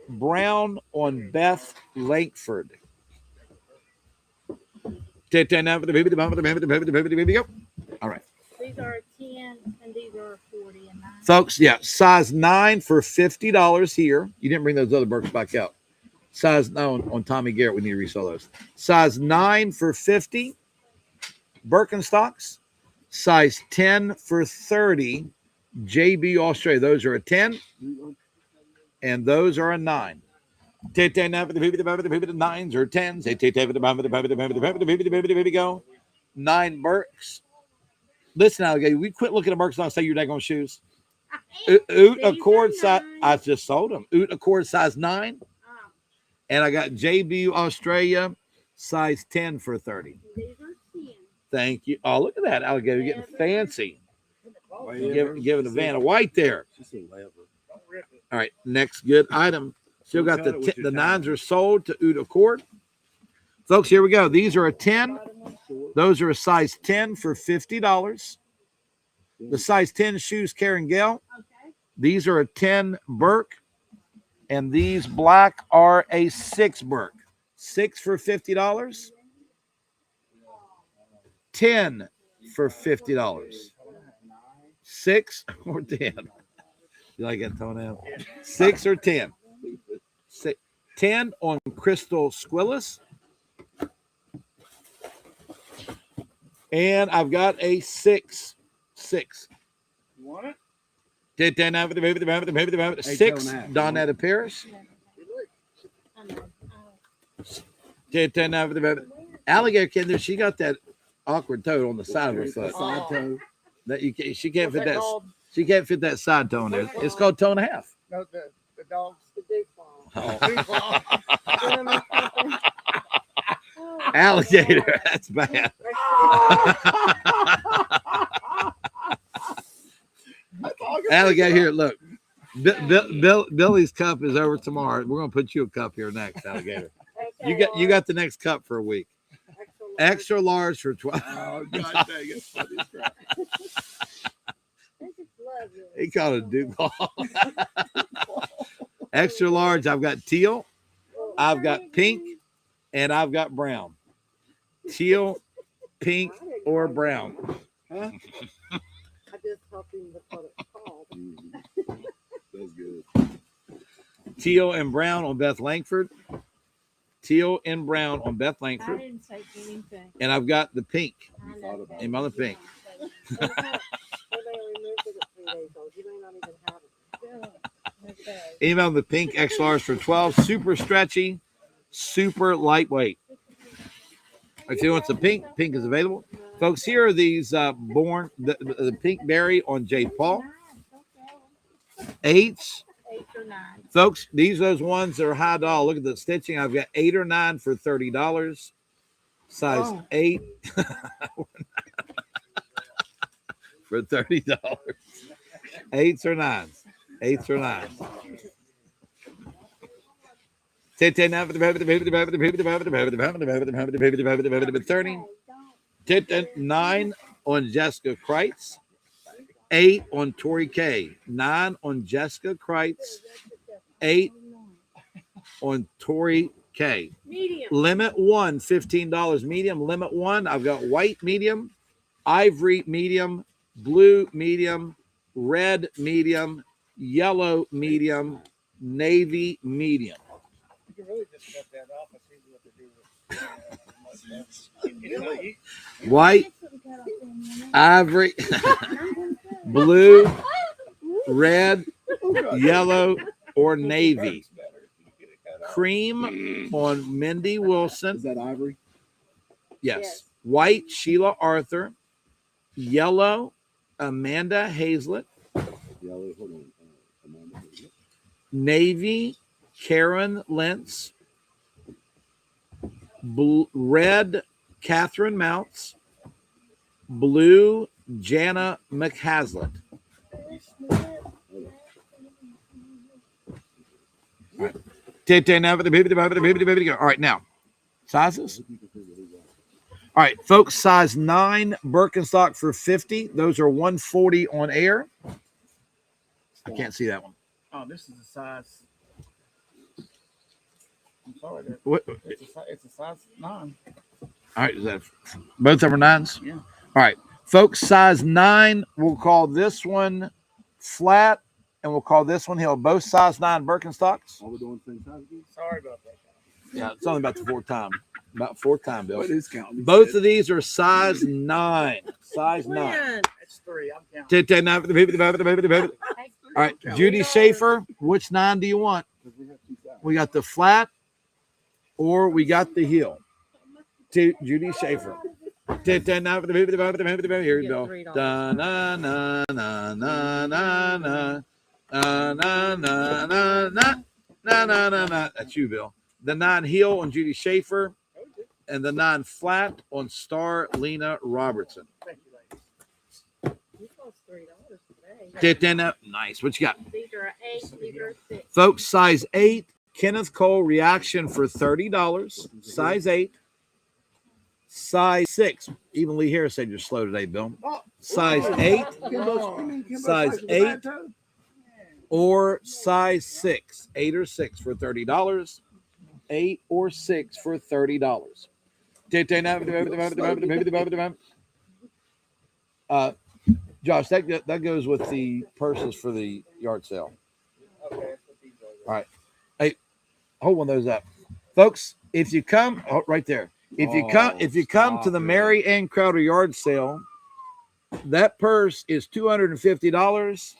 Brown on Beth Langford. All right. These are 10 and these are 40 and 9. Folks, yeah, size 9 for $50 here. You didn't bring those other Birks back out. Size 9 on Tommy Garrett. We need to resell those. Size 9 for $50. Birkenstocks. Size 10 for $30. JB Australia. Those are a 10. And those are a 9. 9s or 10s. Go. 9 Birks. Listen, Alligator, we quit looking at Birks and say you're daggone shoes. Oot Accord size. I just sold them. Oot Accord size 9. And I got JB Australia size 10 for $30. These are 10. Thank you. Oh, look at that, Alligator getting fancy. Giving a van of white there. All right, next good item. Still got the 9s are sold to Oot Accord. Folks, here we go. These are a 10. Those are a size 10 for $50. The size 10 shoes, Karen Gale. These are a 10 Burke. And these black are a 6 Burke. 6 for $50. 10 for $50. 6 or 10. You like that toenail? 6 or 10. 10 on Crystal Squillis. And I've got a 6. 6. You want it? 6, Donetta Parrish. Alligator Kinder, she got that awkward toe on the side of her foot. That she can't fit that. She can't fit that side toe in there. It's called toe and a half. No, the dogs. The big ball. Oh. Alligator. That's bad. Alligator, here, look. Billy's cup is over tomorrow. We're gonna put you a cup here next, Alligator. You got the next cup for a week. Extra large for 12. Oh, God dang it. Funny as crap. He called it a Duke ball. Extra large. I've got teal, I've got pink, and I've got brown. Teal, pink, or brown. I just helped him with what it's called. That's good. Teal and brown on Beth Langford. Teal and brown on Beth I Langford. didn't say anything. And I've got the pink. I thought know. about And on the pink. They may removed it at 3 days old. You may not even have it. Okay. Email the pink X large for 12. Super stretchy, super lightweight. If you want the pink is available. Folks, here are these the pink berry on J. Paul. 8s. 8 or 9. Folks, these are those ones that are high dollar. Look at the stitching. I've got 8 or 9 for $30. Size 8 for $30. 8s or 9s. 8s or 9s. 9 on Jessica Kreitz. 8 on Tori K. 9 on Jessica Kreitz. 8 on Tori K. Medium. Limit 1, $15. Medium. Limit 1. I've got white medium, ivory medium, blue medium, red medium, yellow medium, navy medium. You can really just cut that off and see what they do with White, ivory, blue, red, yellow, or navy. Cream on Mindy Wilson. Is that ivory? Yes. White, Sheila Arthur. Yellow, Amanda Hazlett. Yellow, hold on. Amanda. Navy, Karen Lentz. Red, Catherine Mounts. Blue, Jana McHaslett. All right, now sizes. All right, folks, size 9 Birkenstock for $50. Those are $140 on air. I can't see that one. Oh, this is a size. I'm sorry. What? It's a size 9. All right, is that both of them are 9s? Yeah. All right, folks, size 9. We'll call this one flat, and we'll call this one heel. Both size 9 Birkenstocks. All we're doing the same size again? Sorry about that. Yeah, it's only about the fourth time. About fourth time, Bill. What is counting? Both of these are size 9. Size 9. When? That's 3. I'm counting. All right, Judy Schaefer, which 9 do you want? We got the flat or we got the heel. Judy Schaefer. Here you go. Da, na, na, na, na, na, na. Na, na, na, na, na, na, na, na. That's you, Bill. The 9 heel on Judy Schaefer and the 9 flat on Star Lena Robertson. Thank you, ladies. You cost $3 today. Nice. What you got? These are 8. These are 6. Folks, size 8, Kenneth Cole reaction for $30. Size 8. Size 6. Even Lee Harris said you're slow today, Bill. Size 8. Size 8 or size 6. 8 or 6 for $30. 8 or 6 for $30. Josh, that goes with the purses for the yard sale. Okay, that's what these are. All right. Hey, hold one of those up. Folks, if you come right there, if you come to the Mary Ann Crowder yard sale, that purse is $250,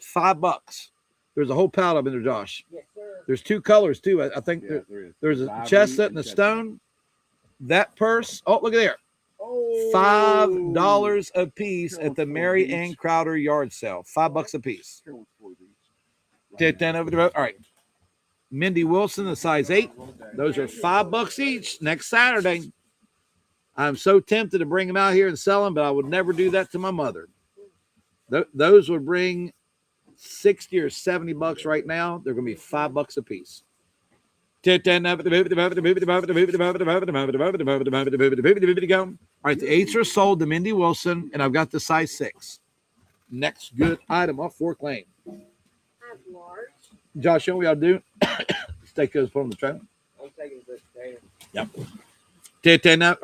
$5. There's a whole pallet up in there, Josh. Yes, sir. There's 2 colors too. I think Yeah, there is. there's a Ivory chestnut and a chestnut. stone. That purse, oh, look at there. Oh. $5 a piece Here at the one's Mary $4 Ann each. Crowder yard sale. $5 a piece. Here one's $4 each. Take that over the road. All right. Mindy Wilson, the size 8. Those are $5 each next Saturday. I'm so tempted to bring them out here and sell them, but I would never do that to my mother. Those would bring 60 or 70 bucks right now. They're going to be $5 a piece. All right, the 8s are sold to Mindy Wilson, and I've got the size 6. Next good item off Fork Lane. I have large. Josh, you know what we ought to do? Take those, put them on the trailer. I'm taking this down. Yep.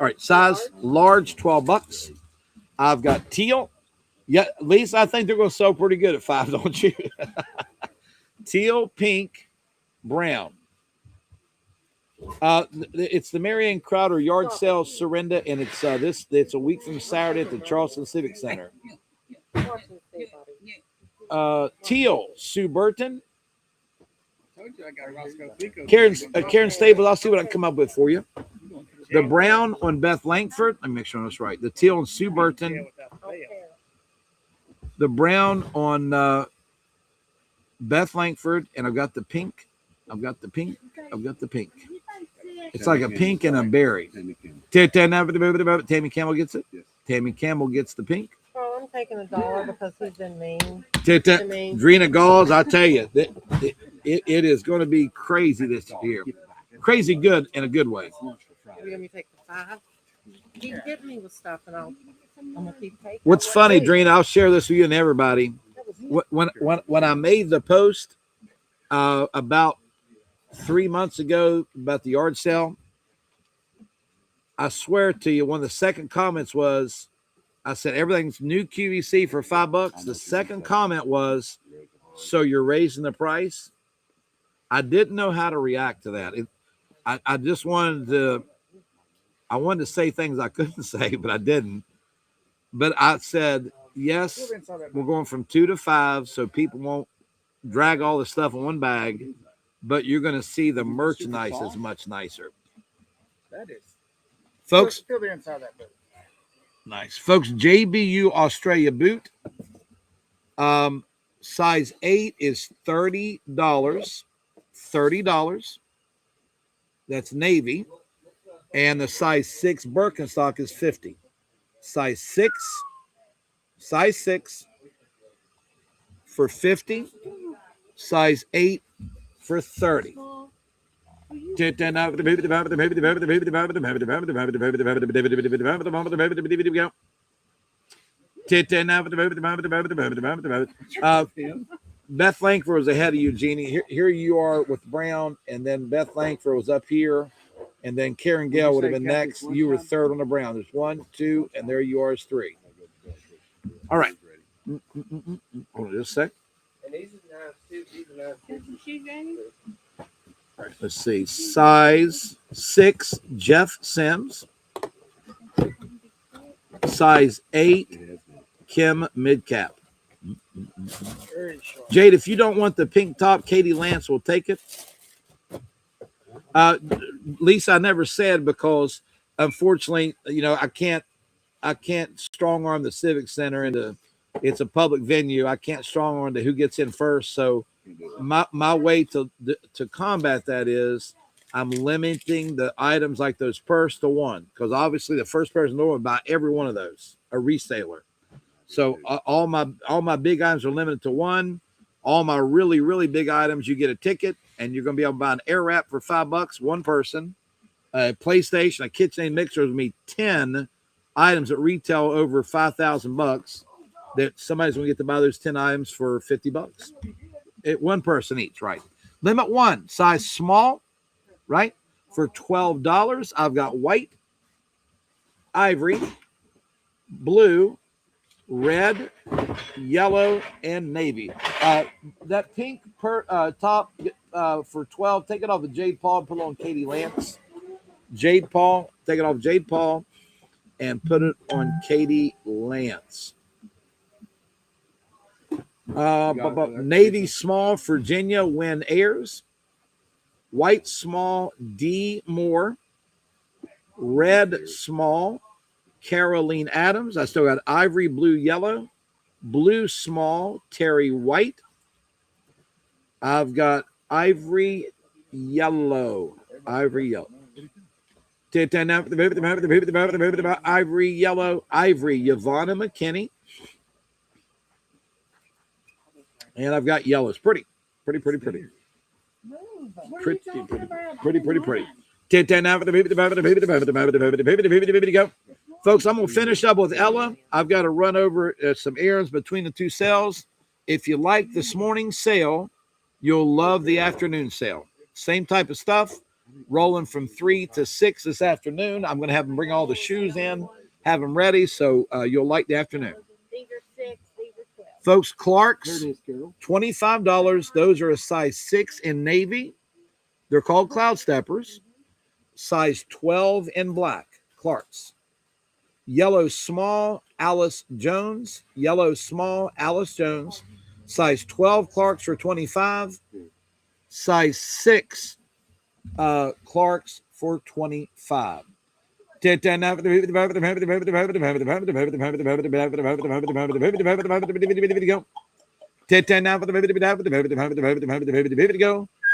All right, size large, $12. I've got teal. Yeah, Lisa, I think they're going to sell pretty good at $5, don't you? Teal, pink, brown. It's the Marianne Crowder yard sale, Surrender, and it's a week from Saturday at the Charleston Civic Center. Teal, Sue Burton. Told you I got Roscoe Pico. Karen Staples, I'll see what I can come up with for you. The brown on Beth Langford. Let me make sure that's right. The teal on Sue Burton. The brown on Beth Langford, and I've got the pink. I've got the pink. It's like a pink and a berry. Tammy Campbell gets it. Tammy Campbell gets the pink. Oh, I'm taking $1 because he's been mean. to me. Drina Galls, I tell you, it is going to be crazy this year. Crazy good in a good way. You're going to take the 5? Keep getting me with stuff, and I'm going to keep taking. What's funny, Drina, I'll share this with you and everybody. When I made the post about 3 months ago about the yard sale, I swear to you, one of the second comments was, I said, everything's new QVC for $5. The second comment was, so you're raising the price? I didn't know how to react to that. I just wanted to say things I couldn't say, but I didn't. But I said, yes, we're going from 2 to 5, so people won't drag all the stuff in one bag, but you're going to see the merchandise is much nicer. That is. Folks, Still the inside of that boot. nice. Folks, JBU Australia boot. Size 8 is $30. $30. That's navy. And the size 6 Birkenstock is $50. Size 6 for $50. Size 8 for $30. Beth Langford was ahead of you, Jeannie. Here you are with Brown, and then Beth Langford was up here, and then Karen Gale would have been next. You were third on the Brown. There's 1, 2, and there you are as 3. All right. Hold on just a sec. And these are nice too. These are nice too. All right, let's see. Size 6, Jeff Sims. Size 8, Kim Midcap. Jade, if you don't want the pink top, Katie Lance will take it. Lisa, I never said because unfortunately, I can't strong arm the Civic Center into it's a public venue. I can't strong arm to who gets in first. So my way to combat that is I'm limiting the items like those purse to 1, because obviously the first person to buy every one of those, a reseller. So all my big items are limited to 1. All my really, really big items, you get a ticket, and you're going to be able to buy an air wrap for $5, one person, a PlayStation, a KitchenAid mixer with me, 10 items that retail over $5,000 that somebody's going to get to buy those 10 items for $50. One person each, right? Limit 1, size small, right? For $12, I've got white, ivory, blue, red, yellow, and navy. That pink top for $12, take it off of Jade Paul and put it on Katie Lance. Jade Paul, take it off Jade Paul and put it on Katie Lance. Navy small, Virginia Wynn Ayers. White small, D Moore. Red small, Caroline Adams. I still got ivory, blue, yellow. Blue small, Terry White. I've got ivory yellow. Ivory yellow. Ivory yellow. Ivory Yvonne McKinney. And I've got yellows. Pretty. Pretty. What are you talking about? Pretty. Go. Folks, I'm going to finish up with Ella. I've got to run over some errands between the two sales. If you like this morning's sale, you'll love the afternoon sale. Same type of stuff, rolling from 3 to 6 this afternoon. I'm going to have them bring all the shoes in, have them ready, so you'll like the afternoon. These are 6, these are 12. Folks, Clark's, $25. Those are a size 6 in navy. They're called Cloud Steppers. Size 12 in black, Clark's. Yellow small, Alice Jones. Yellow small, Alice Jones. Size 12 Clark's for $25. Size 6 Clark's for $25.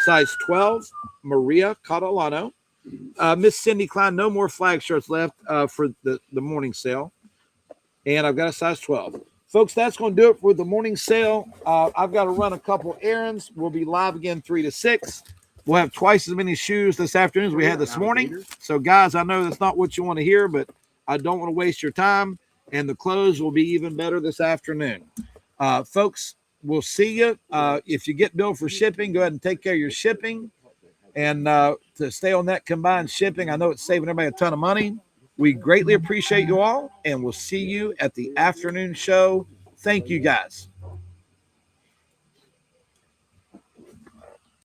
Size 12 Maria Catalano. Miss Cindy Klein, no more flag shirts left for the morning sale. And I've got a size 12. Folks, that's going to do it for the morning sale. I've got to run a couple errands. We'll be live again 3 to 6. We'll have twice as many shoes this afternoon as we had this morning. So, guys, I know that's not what you want to hear, but I don't want to waste your time. And the clothes will be even better this afternoon. Folks, we'll see you. If you get billed for shipping, go ahead and take care of your shipping. And to stay on that combined shipping, I know it's saving everybody a ton of money. We greatly appreciate you all, and we'll see you at the afternoon show. Thank you, guys.